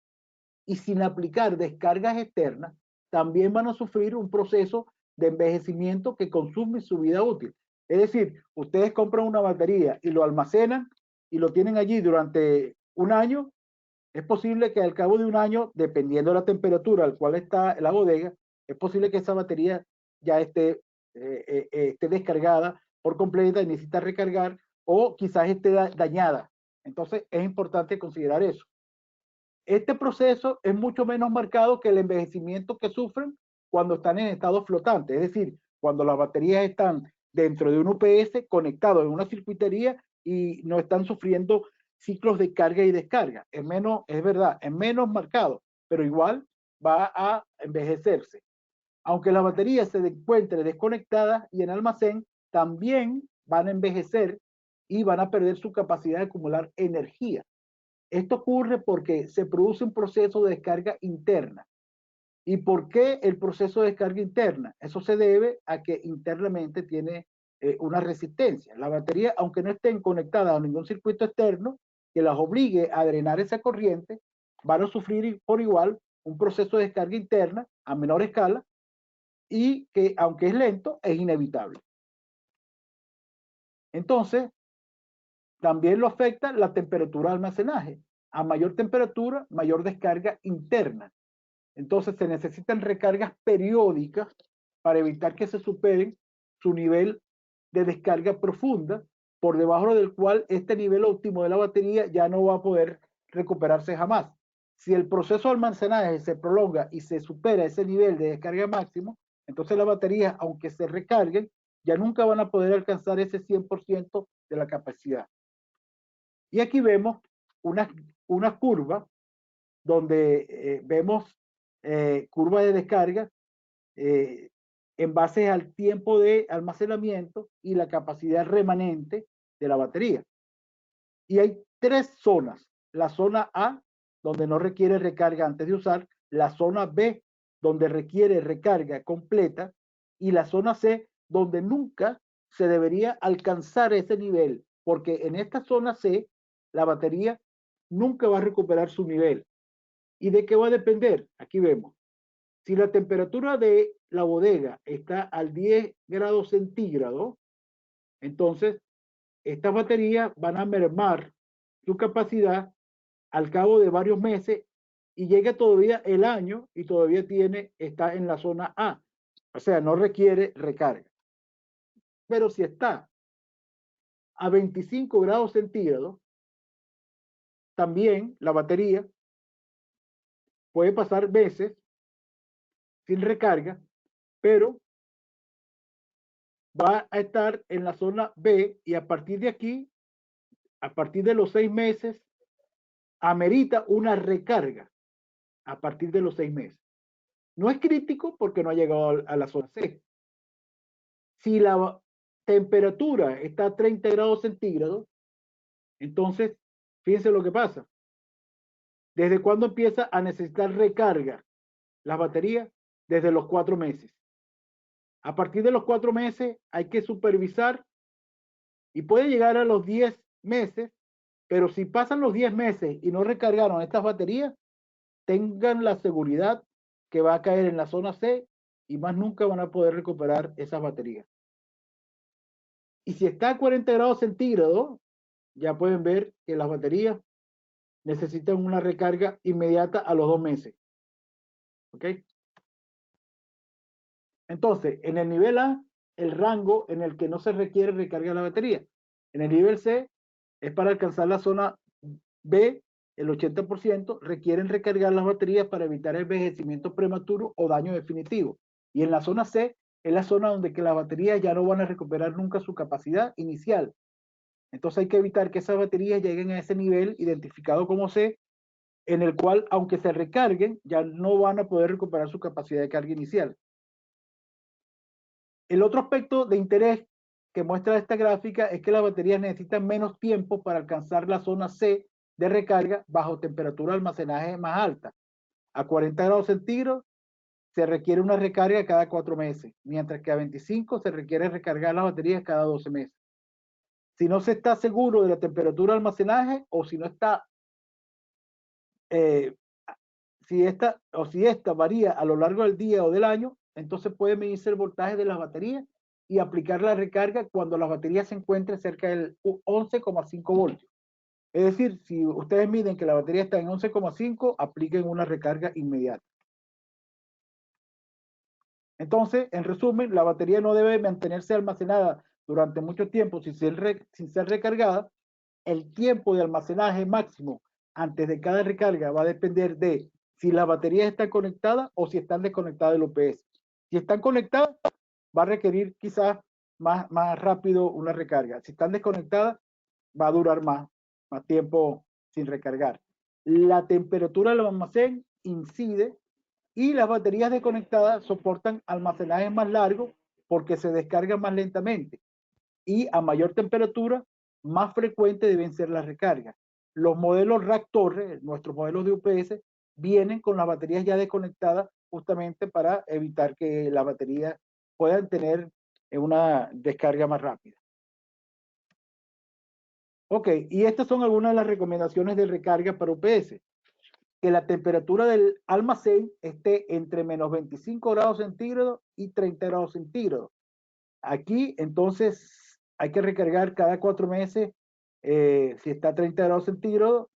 S2: y sin aplicar descargas externas, también van a sufrir un proceso de envejecimiento que consume su vida útil. Es decir, ustedes compran una batería y lo almacenan y lo tienen allí durante un año. Es posible que al cabo de un año, dependiendo de la temperatura al cual está la bodega, es posible que esa batería ya esté descargada por completa y necesita recargar, o quizás esté dañada. Entonces es importante considerar eso. Este proceso es mucho menos marcado que el envejecimiento que sufren cuando están en estado flotante, es decir, cuando las baterías están dentro de un UPS conectado en una circuitería y no están sufriendo ciclos de carga y descarga. Es menos, es verdad, es menos marcado, pero igual va a envejecerse. Aunque la batería se encuentre desconectada y en almacén, también van a envejecer y van a perder su capacidad de acumular energía. Esto ocurre porque se produce un proceso de descarga interna. ¿Y por qué el proceso de descarga interna? Eso se debe a que internamente tiene una resistencia. La batería, aunque no estén conectadas a ningún circuito externo que las obligue a drenar esa corriente, van a sufrir por igual un proceso de descarga interna a menor escala y que, aunque es lento, es inevitable. Entonces, también lo afecta la temperatura de almacenaje. A mayor temperatura, mayor descarga interna. Entonces se necesitan recargas periódicas para evitar que se superen su nivel de descarga profunda, por debajo del cual este nivel óptimo de la batería ya no va a poder recuperarse jamás. Si el proceso de almacenaje se prolonga y se supera ese nivel de descarga máximo, entonces las baterías, aunque se recarguen, ya nunca van a poder alcanzar ese 100% de la capacidad. Y aquí vemos una curva donde vemos curva de descarga en base al tiempo de almacenamiento y la capacidad remanente de la batería. Y hay tres zonas. La zona A, donde no requiere recarga antes de usar, la zona B, donde requiere recarga completa, y la zona C, donde nunca se debería alcanzar ese nivel, porque en esta zona C, la batería nunca va a recuperar su nivel. ¿Y de qué va a depender? Aquí vemos. Si la temperatura de la bodega está al 10 grados centígrados, entonces estas baterías van a mermar su capacidad al cabo de varios meses y llega todavía el año y todavía está en la zona A. O sea, no requiere recarga. Pero si está a 25 grados centígrados, también la batería puede pasar meses sin recarga, pero va a estar en la zona B y a partir de aquí, a partir de los 6 meses, amerita una recarga a partir de los 6 meses. No es crítico porque no ha llegado a la zona C. Si la temperatura está a 30 grados centígrados, entonces fíjense lo que pasa. ¿Desde cuándo empieza a necesitar recarga las baterías? Desde los 4 meses. A partir de los 4 meses hay que supervisar y puede llegar a los 10 meses, pero si pasan los 10 meses y no recargaron estas baterías, tengan la seguridad que va a caer en la zona C y más nunca van a poder recuperar esas baterías. Y si está a 40 grados centígrados, ya pueden ver que las baterías necesitan una recarga inmediata a los 2 meses. ¿Ok? Entonces, en el nivel A, el rango en el que no se requiere recargar la batería. En el nivel C, es para alcanzar la zona B, el 80%, requieren recargar las baterías para evitar envejecimiento prematuro o daño definitivo. Y en la zona C, es la zona donde que las baterías ya no van a recuperar nunca su capacidad inicial. Entonces hay que evitar que esas baterías lleguen a ese nivel identificado como C, en el cual, aunque se recarguen, ya no van a poder recuperar su capacidad de carga inicial. El otro aspecto de interés que muestra esta gráfica es que las baterías necesitan menos tiempo para alcanzar la zona C de recarga bajo temperatura de almacenaje más alta. A 40 grados centígrados se requiere una recarga cada 4 meses, mientras que a 25 se requiere recargar las baterías cada 12 meses. Si no se está seguro de la temperatura de almacenaje o si no está, si esta varía a lo largo del día o del año, entonces puede medirse el voltaje de las baterías y aplicar la recarga cuando las baterías se encuentren cerca del 11,5 voltios. Es decir, si ustedes miden que la batería está en 11,5, apliquen una recarga inmediata. Entonces, en resumen, la batería no debe mantenerse almacenada durante mucho tiempo sin ser recargada. El tiempo de almacenaje máximo antes de cada recarga va a depender de si las baterías están conectadas o si están desconectadas del UPS. Si están conectadas, va a requerir quizás más rápido una recarga. Si están desconectadas, va a durar más tiempo sin recargar. La temperatura del almacén incide y las baterías desconectadas soportan almacenajes más largos porque se descargan más lentamente. Y a mayor temperatura, más frecuente deben ser las recargas. Los modelos Rack Torre, nuestros modelos de UPS, vienen con las baterías ya desconectadas justamente para evitar que las baterías puedan tener una descarga más rápida. Ok, y estas son algunas de las recomendaciones de recarga para UPS. Que la temperatura del almacén esté entre menos 25 grados centígrados y 30 grados centígrados. Aquí, entonces, hay que recargar cada 4 meses, si está a 30 grados centígrados,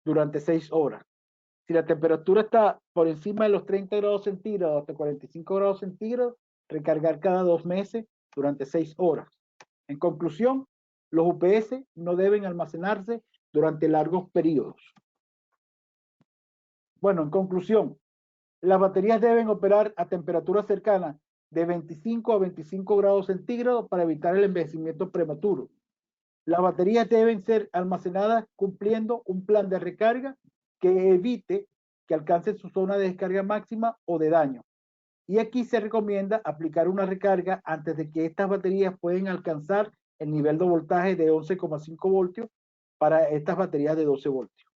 S2: durante 6 horas. Si la temperatura está por encima de los 30 grados centígrados hasta 45 grados centígrados, recargar cada 2 meses durante 6 horas. En conclusión, los UPS no deben almacenarse durante largos periodos. Bueno, en conclusión, las baterías deben operar a temperaturas cercanas de 25 a 25 grados centígrados para evitar el envejecimiento prematuro. Las baterías deben ser almacenadas cumpliendo un plan de recarga que evite que alcance su zona de descarga máxima o de daño. Y aquí se recomienda aplicar una recarga antes de que estas baterías puedan alcanzar el nivel de voltaje de 11,5 voltios para estas baterías de 12 voltios.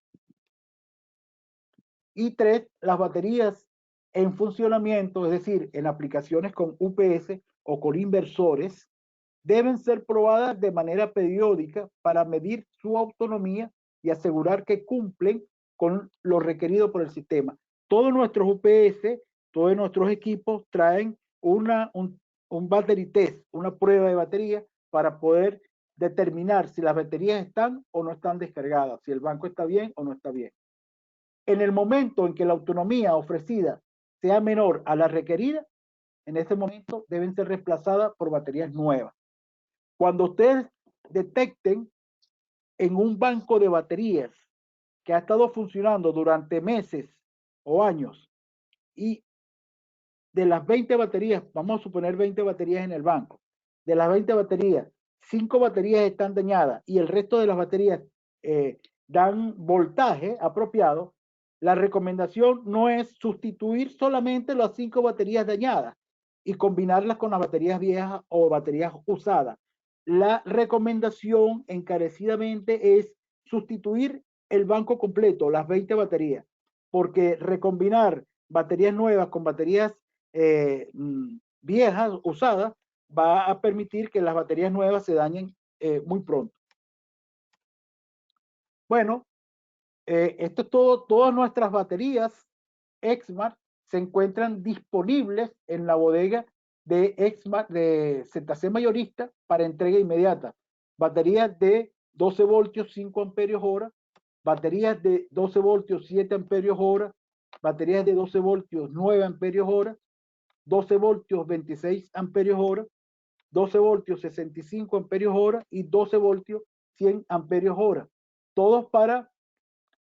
S2: Y 3, las baterías en funcionamiento, es decir, en aplicaciones con UPS o con inversores, deben ser probadas de manera periódica para medir su autonomía y asegurar que cumplen con lo requerido por el sistema. Todos nuestros UPS, todos nuestros equipos traen un battery test, una prueba de batería para poder determinar si las baterías están o no están descargadas, si el banco está bien o no está bien. En el momento en que la autonomía ofrecida sea menor a la requerida, en ese momento deben ser reemplazadas por baterías nuevas. Cuando ustedes detecten en un banco de baterías que ha estado funcionando durante meses o años y de las 20 baterías, vamos a suponer 20 baterías en el banco, de las 20 baterías, 5 baterías están dañadas y el resto de las baterías dan voltaje apropiado, la recomendación no es sustituir solamente las 5 baterías dañadas y combinarlas con las baterías viejas o baterías usadas. La recomendación encarecidamente es sustituir el banco completo, las 20 baterías, porque recombinar baterías nuevas con baterías viejas, usadas, va a permitir que las baterías nuevas se dañen muy pronto. Bueno, esto es todo. Todas nuestras baterías Exmart se encuentran disponibles en la bodega de Exmart de ZC Mayorista para entrega inmediata. Baterías de 12 voltios, 5 amperios hora, baterías de 12 voltios, 7 amperios hora, baterías de 12 voltios, 9 amperios hora, 12 voltios, 26 amperios hora, 12 voltios, 65 amperios hora y 12 voltios, 100 amperios hora. Todos para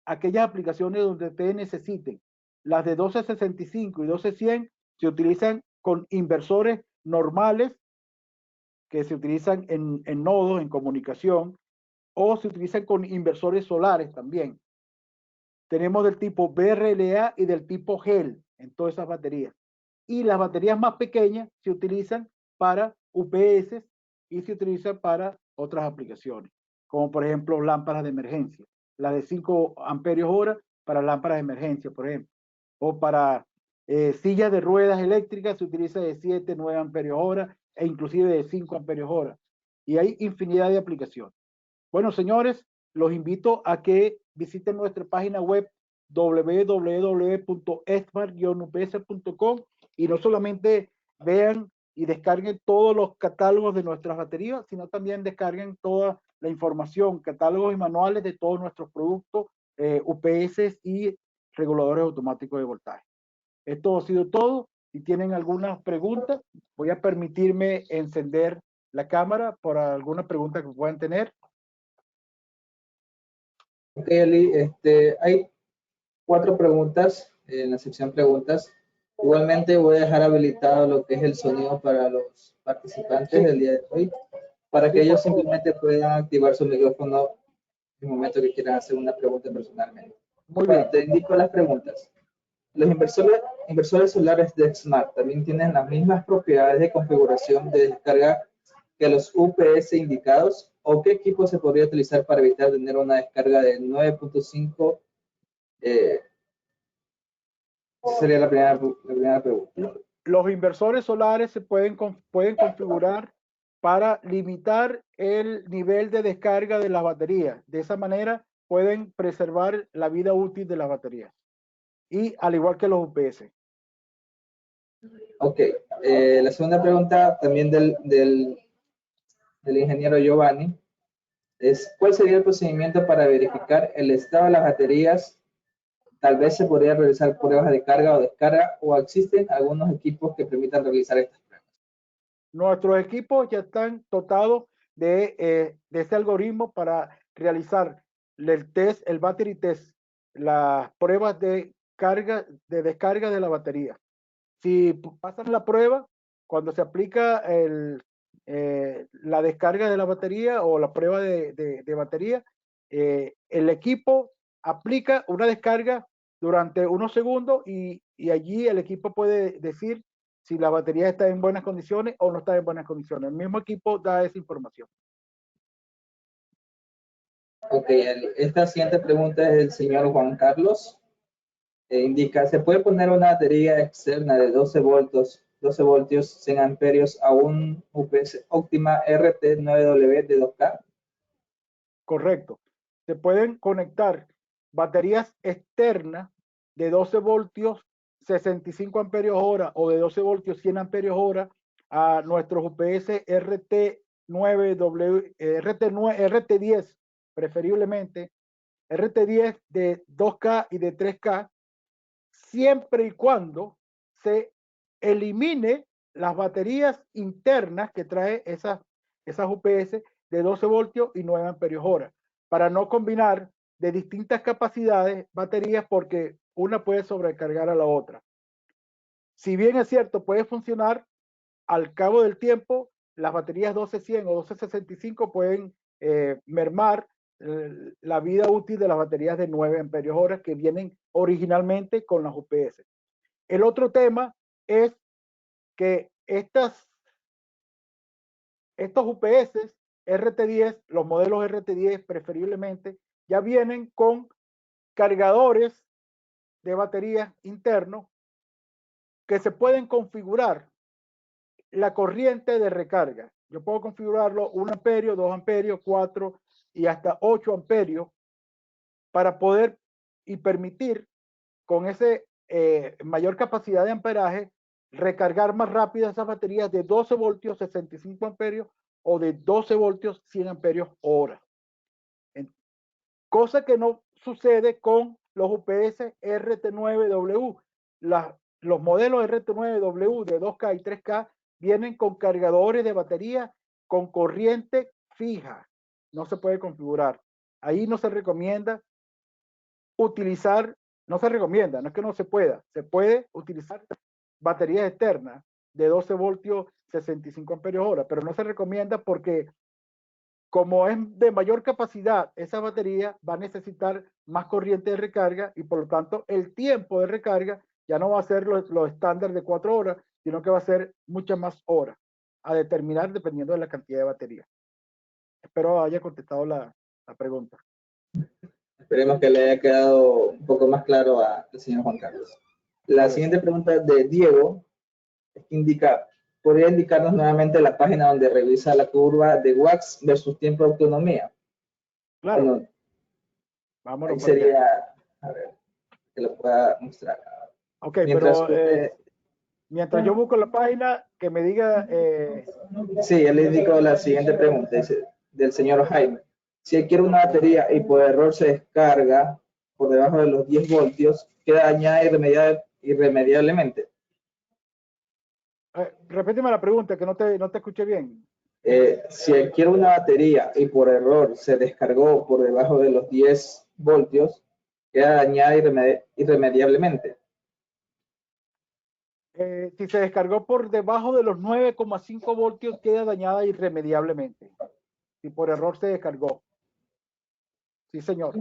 S2: aquellas aplicaciones donde ustedes necesiten. Las de 1265 y 12100 se utilizan con inversores normales que se utilizan en nodos, en comunicación, o se utilizan con inversores solares también. Tenemos del tipo BRLA y del tipo GEL en todas esas baterías. Y las baterías más pequeñas se utilizan para UPS y se utilizan para otras aplicaciones, como por ejemplo lámparas de emergencia. La de 5 amperios hora para lámparas de emergencia, por ejemplo. O para sillas de ruedas eléctricas se utiliza de 7, 9 amperios hora e inclusive de 5 amperios hora. Y hay infinidad de aplicaciones. Bueno, señores, los invito a que visiten nuestra página web www.exmart-ups.com y no solamente vean y descarguen todos los catálogos de nuestras baterías, sino también descarguen toda la información, catálogos y manuales de todos nuestros productos, UPS y reguladores automáticos de voltaje. Esto ha sido todo. Si tienen algunas preguntas, voy a permitirme encender la cámara por alguna pregunta que puedan tener.
S1: Ok, Eli, hay 4 preguntas en la sección preguntas. Igualmente voy a dejar habilitado lo que es el sonido para los participantes del día de hoy, para que ellos simplemente puedan activar su micrófono en el momento que quieran hacer una pregunta personalmente.
S2: Muy bien.
S1: Te indico las preguntas. Los inversores solares de Exmart también tienen las mismas propiedades de configuración de descarga que los UPS indicados, o qué equipo se podría utilizar para evitar tener una descarga de 9.5. Esa sería la primera pregunta.
S2: Los inversores solares se pueden configurar para limitar el nivel de descarga de las baterías. De esa manera pueden preservar la vida útil de las baterías. Y al igual que los UPS.
S1: Ok. La segunda pregunta también del ingeniero Giovanni es: ¿cuál sería el procedimiento para verificar el estado de las baterías? Tal vez se podría realizar pruebas de carga o descarga, o existen algunos equipos que permitan realizar estas pruebas.
S2: Nuestros equipos ya están dotados de este algoritmo para realizar el test, el battery test, las pruebas de carga, de descarga de la batería. Si pasan la prueba, cuando se aplica la descarga de la batería o la prueba de batería, el equipo aplica una descarga durante unos segundos y allí el equipo puede decir si la batería está en buenas condiciones o no está en buenas condiciones. El mismo equipo da esa información.
S1: Ok, esta siguiente pregunta es del señor Juan Carlos. Indica: ¿se puede poner una batería externa de 12 voltios 100 amperios a un UPS Optima RT9W de 2K?
S2: Correcto. Se pueden conectar baterías externas de 12 voltios 65 amperios hora o de 12 voltios 100 amperios hora a nuestros UPS RT9W, RT10 preferiblemente, RT10 de 2K y de 3K, siempre y cuando se elimine las baterías internas que trae esas UPS de 12 voltios y 9 amperios hora, para no combinar de distintas capacidades baterías, porque una puede sobrecargar a la otra. Si bien es cierto, puede funcionar, al cabo del tiempo, las baterías 12-100 o 12-65 pueden mermar la vida útil de las baterías de 9 amperios hora que vienen originalmente con las UPS. El otro tema es que estos UPS RT10, los modelos RT10 preferiblemente, ya vienen con cargadores de baterías internos que se pueden configurar la corriente de recarga. Yo puedo configurarlo 1 amperio, 2 amperios, 4 y hasta 8 amperios para poder y permitir con ese mayor capacidad de amperaje recargar más rápido esas baterías de 12 voltios 65 amperios o de 12 voltios 100 amperios hora. Cosa que no sucede con los UPS RT9W. Los modelos RT9W de 2K y 3K vienen con cargadores de batería con corriente fija. No se puede configurar. Ahí no se recomienda utilizar, no se recomienda, no es que no se pueda, se puede utilizar baterías externas de 12 voltios 65 amperios hora, pero no se recomienda porque como es de mayor capacidad, esa batería va a necesitar más corriente de recarga y por lo tanto el tiempo de recarga ya no va a ser lo estándar de 4 horas, sino que va a ser muchas más horas a determinar dependiendo de la cantidad de batería. Espero haya contestado la pregunta.
S1: Esperemos que le haya quedado un poco más claro al señor Juan Carlos. La siguiente pregunta de Diego ¿podría indicarnos nuevamente la página donde revisa la curva de wax versus tiempo de autonomía?
S2: Claro.
S1: Bueno,
S2: vámonos
S1: ahí sería, a ver, que lo pueda mostrar.
S2: Ok, mientras yo busco la página, que me diga...
S1: Sí, él le indicó la siguiente pregunta, dice, del señor Jaime. Si adquiere una batería y por error se descarga por debajo de los 10 voltios, ¿queda dañada irremediablemente?
S2: repíteme la pregunta, que no te escuché bien.
S1: Si adquiere una batería y por error se descargó por debajo de los 10 voltios, queda dañada irremediablemente.
S2: Si se descargó por debajo de los 9,5 voltios, queda dañada irremediablemente. Si por error se descargó. Sí, señor.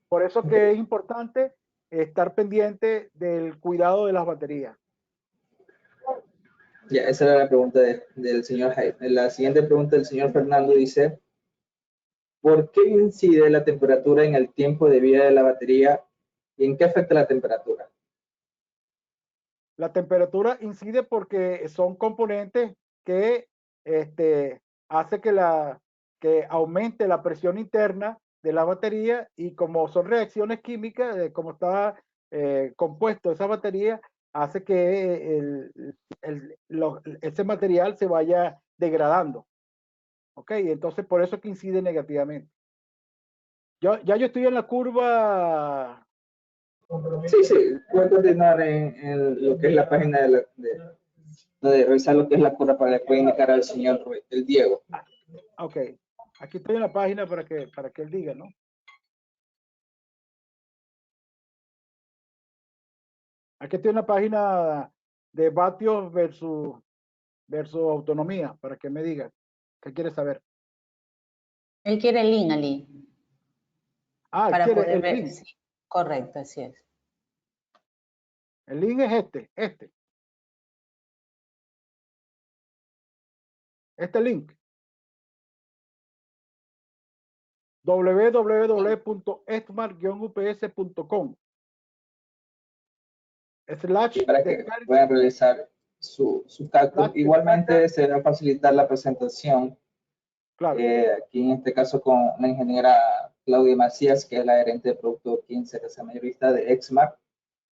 S2: Por eso que es importante estar pendiente del cuidado de las baterías.
S1: Ya, esa era la pregunta del señor Jaime. La siguiente pregunta del señor Fernando dice, ¿por qué incide la temperatura en el tiempo de vida de la batería y en qué afecta la temperatura?
S2: La temperatura incide porque son componentes que hace que aumente la presión interna de la batería y como son reacciones químicas, como está compuesto esa batería, hace que ese material se vaya degradando. ¿Ok? Entonces por eso que incide negativamente. Yo estoy en la curva.
S1: Sí, puede continuar en lo que es la página de revisar lo que es la curva para que pueda indicar al señor el Diego.
S2: Ok, aquí estoy en la página para que él diga, ¿no? Aquí estoy en la página de vatios versus autonomía, para que me diga. ¿Qué quiere saber?
S3: Él quiere el link, Ali.
S2: Para
S3: quiere
S2: poder
S3: el
S2: ver.
S3: link. Sí, correcto, así es.
S2: El link es este. Este link. www.esmart-ups.com
S1: Para que puedan realizar su cálculo. Igualmente se va a facilitar la presentación.
S2: Claro.
S1: Aquí en este caso con la ingeniera Claudia Macías, que es la gerente de producto 15 de mayorista de Exmart,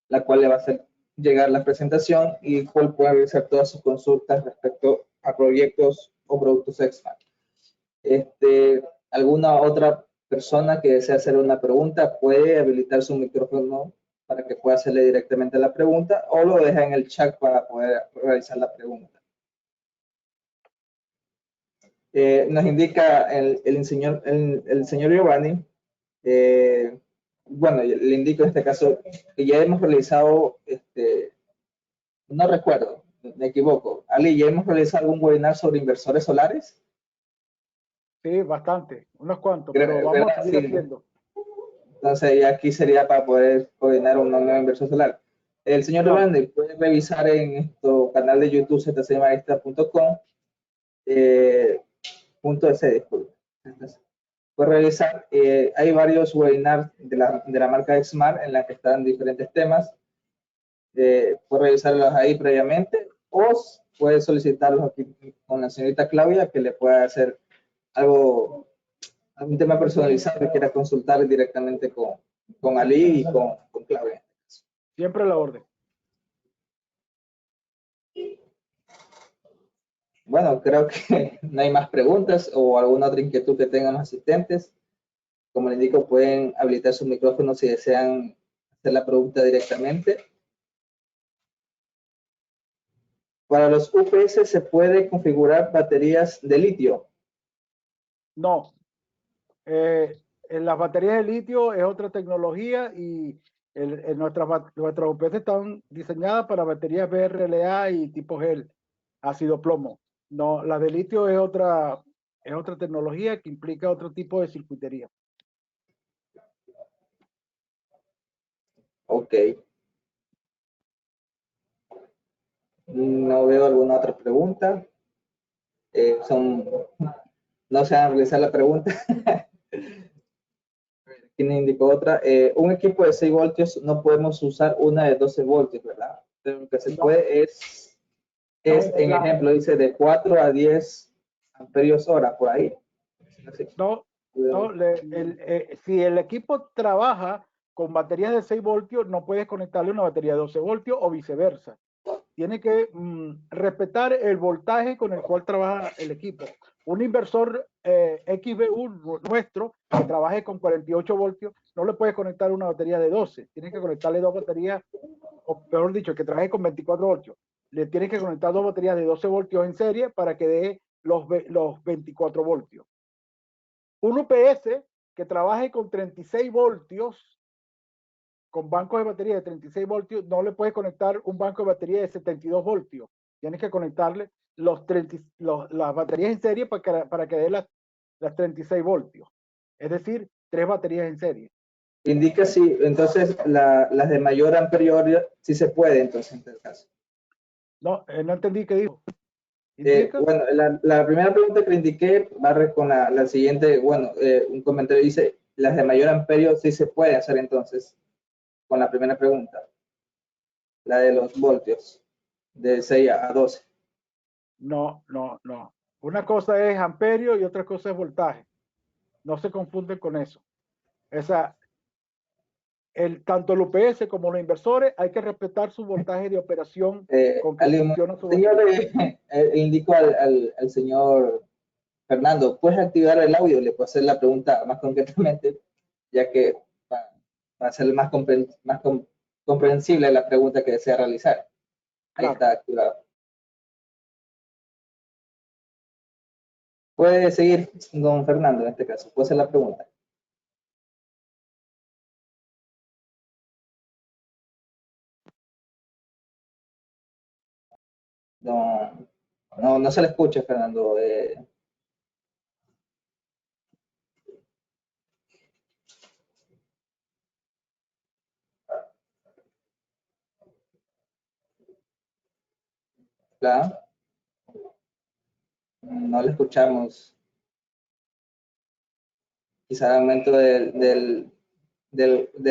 S1: la cual le va a hacer llegar la presentación y cual puede realizar todas sus consultas respecto a proyectos o productos Exmart. ¿Alguna otra persona que desea hacer una pregunta puede habilitar su micrófono para que pueda hacerle directamente la pregunta o lo deja en el chat para poder realizar la pregunta? Nos indica el señor Giovanni, bueno, le indico en este caso que ya hemos realizado, no recuerdo, me equivoco. Ali, ¿ya hemos realizado algún webinar sobre inversores solares?
S2: Sí, bastante, unos cuantos, pero vamos a seguir haciendo.
S1: Entonces, ya aquí sería para poder coordinar un nuevo inversor solar. El señor Giovanni puede revisar en nuestro canal de YouTube zcmaestra.com .es, disculpe. puede revisar. Hay varios webinars de la marca Xmart en la que están diferentes temas. Puede revisarlos ahí previamente o puede solicitarlos aquí con la señorita Claudia, que le pueda hacer algún tema personalizado que quiera consultar directamente con Ali y con Claudia.
S2: Siempre a la orden.
S1: Bueno, creo que no hay más preguntas o alguna otra inquietud que tengan los asistentes. Como les indico, pueden habilitar su micrófono si desean hacer la pregunta directamente. Para los UPS se puede configurar baterías de litio.
S2: No. En las baterías de litio es otra tecnología y nuestras UPS están diseñadas para baterías BRLA y tipo gel, ácido plomo. No, la de litio es otra tecnología que implica otro tipo de circuitería.
S1: Ok. No veo alguna otra pregunta. No se van a realizar la pregunta. ¿Quién indicó otra? Un equipo de 6 voltios no podemos usar una de 12 voltios, ¿verdad? Lo que se puede es en ejemplo, dice de 4 a 10 amperios hora, por ahí.
S2: Si el equipo trabaja con baterías de 6 voltios, no puedes conectarle una batería de 12 voltios o viceversa. Tiene que respetar el voltaje con el cual trabaja el equipo. Un inversor XBU nuestro que trabaje con 48 voltios, no le puedes conectar una batería de 12. Tienes que conectarle dos baterías, o peor dicho, que trabaje con 24 voltios. Le tienes que conectar dos baterías de 12 voltios en serie para que dé los 24 voltios. Un UPS que trabaje con 36 voltios, con banco de batería de 36 voltios, no le puedes conectar un banco de batería de 72 voltios. Tienes que conectarle las baterías en serie para que dé las 36 voltios. Es decir, 3 baterías en serie.
S1: Indica si, entonces, las de mayor amperioridad, si se puede, entonces, en este caso.
S2: No, no entendí qué dijo.
S1: Bueno, la primera pregunta que le indiqué barre con la siguiente, bueno, un comentario dice, las de mayor amperio sí se puede hacer entonces, con la primera pregunta, la de los voltios, de 6 a 12.
S2: No. Una cosa es amperio y otra cosa es voltaje. No se confunden con eso. Tanto el UPS como los inversores hay que respetar su voltaje de operación.
S1: Señor, indico al señor Fernando, ¿puedes activar el audio? Le puedo hacer la pregunta más concretamente, ya que va a ser más comprensible la pregunta que desea realizar. Ahí está activado. Puede seguir, don Fernando, en este caso. Puede hacer la pregunta. No se le escucha, Fernando. ¿Claro? No le escuchamos. Quizá el momento de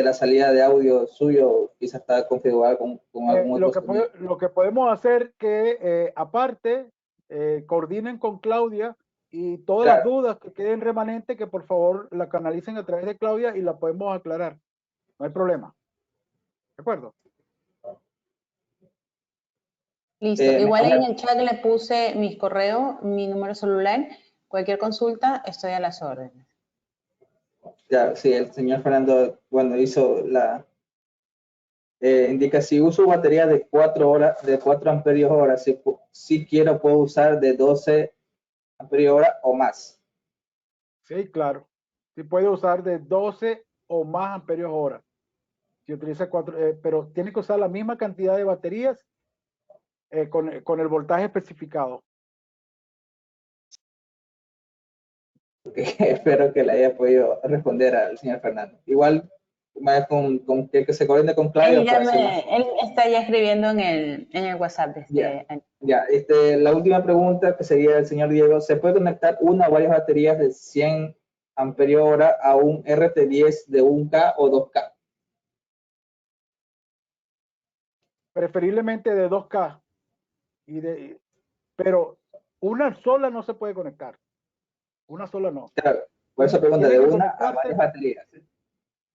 S1: la salida de audio suyo, quizá está configurado con algún otro sonido.
S2: Lo que podemos hacer que, aparte, coordinen con Claudia y todas las dudas que queden remanentes, que por favor la canalicen a través de Claudia y la podemos aclarar. No hay problema. ¿De acuerdo?
S3: Listo. Igual en el chat le puse mis correos, mi número celular. Cualquier consulta, estoy a las órdenes.
S1: Ya, sí, el señor Fernando, bueno, hizo indica si uso batería de 4 amperios hora, si quiero puedo usar de 12 amperios hora o más.
S2: Sí, claro. Sí puede usar de 12 o más amperios hora. Si utiliza 4, pero tiene que usar la misma cantidad de baterías con el voltaje especificado.
S1: Espero que le haya podido responder al señor Fernando. Igual, con que se coordine con Claudio.
S3: Él está ya escribiendo en el WhatsApp.
S1: La última pregunta que sería el señor Diego, ¿se puede conectar una o varias baterías de 100 amperio hora a un RT10 de 1K o 2K.
S2: Preferiblemente de 2K. Pero una sola no se puede conectar. Una sola no.
S1: Claro, por eso pregunta, de una a varias baterías.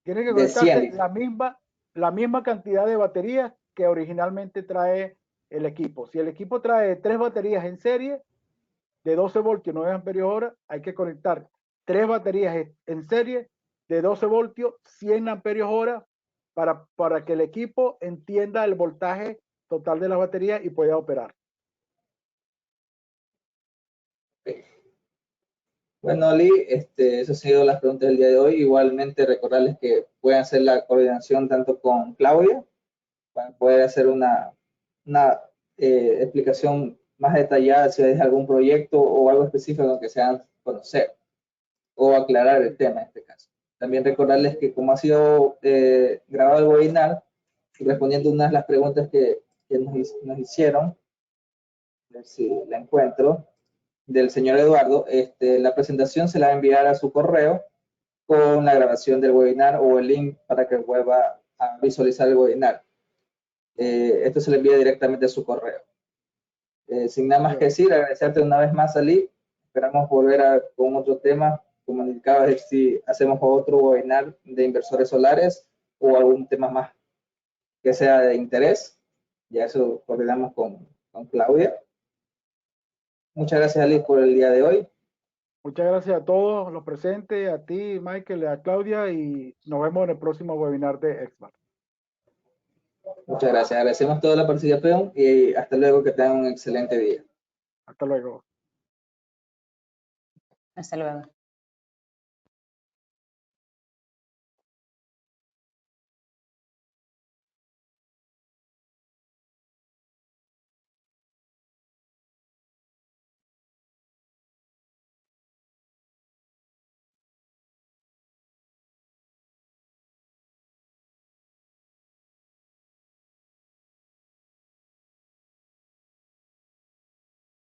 S2: Tiene que
S1: De 100,
S2: conectarse la misma cantidad de baterías que originalmente trae el equipo. Si el equipo trae 3 baterías en serie de 12 voltios, 9 amperios hora, hay que conectar 3 baterías en serie de 12 voltios, 100 amperios hora para que el equipo entienda el voltaje total de la batería y pueda operar.
S1: Bueno, Oli, esas han sido las preguntas del día de hoy. Igualmente recordarles que pueden hacer la coordinación tanto con Claudia para poder hacer una explicación más detallada si hay algún proyecto o algo específico que sean conocer o aclarar el tema en este caso. También recordarles que como ha sido grabado el webinar, y respondiendo unas de las preguntas que nos hicieron, a ver si la encuentro, del señor Eduardo, la presentación se la va a enviar a su correo con la grabación del webinar o el link para que vuelva a visualizar el webinar. Esto se le envía directamente a su correo. Sin nada más que decir, agradecerte una vez más, Ali. Esperamos volver con otro tema, como indicaba, ver si hacemos otro webinar de inversores solares o algún tema más que sea de interés. Ya eso coordinamos con Claudia. Muchas gracias, Ali, por el día de hoy.
S2: Muchas gracias a todos los presentes, a ti, Michael, a Claudia, y nos vemos en el próximo webinar de Exmar.
S1: Muchas gracias. Agradecemos toda la participación y hasta luego, que tengan un excelente día.
S2: Hasta luego.
S3: Hasta luego.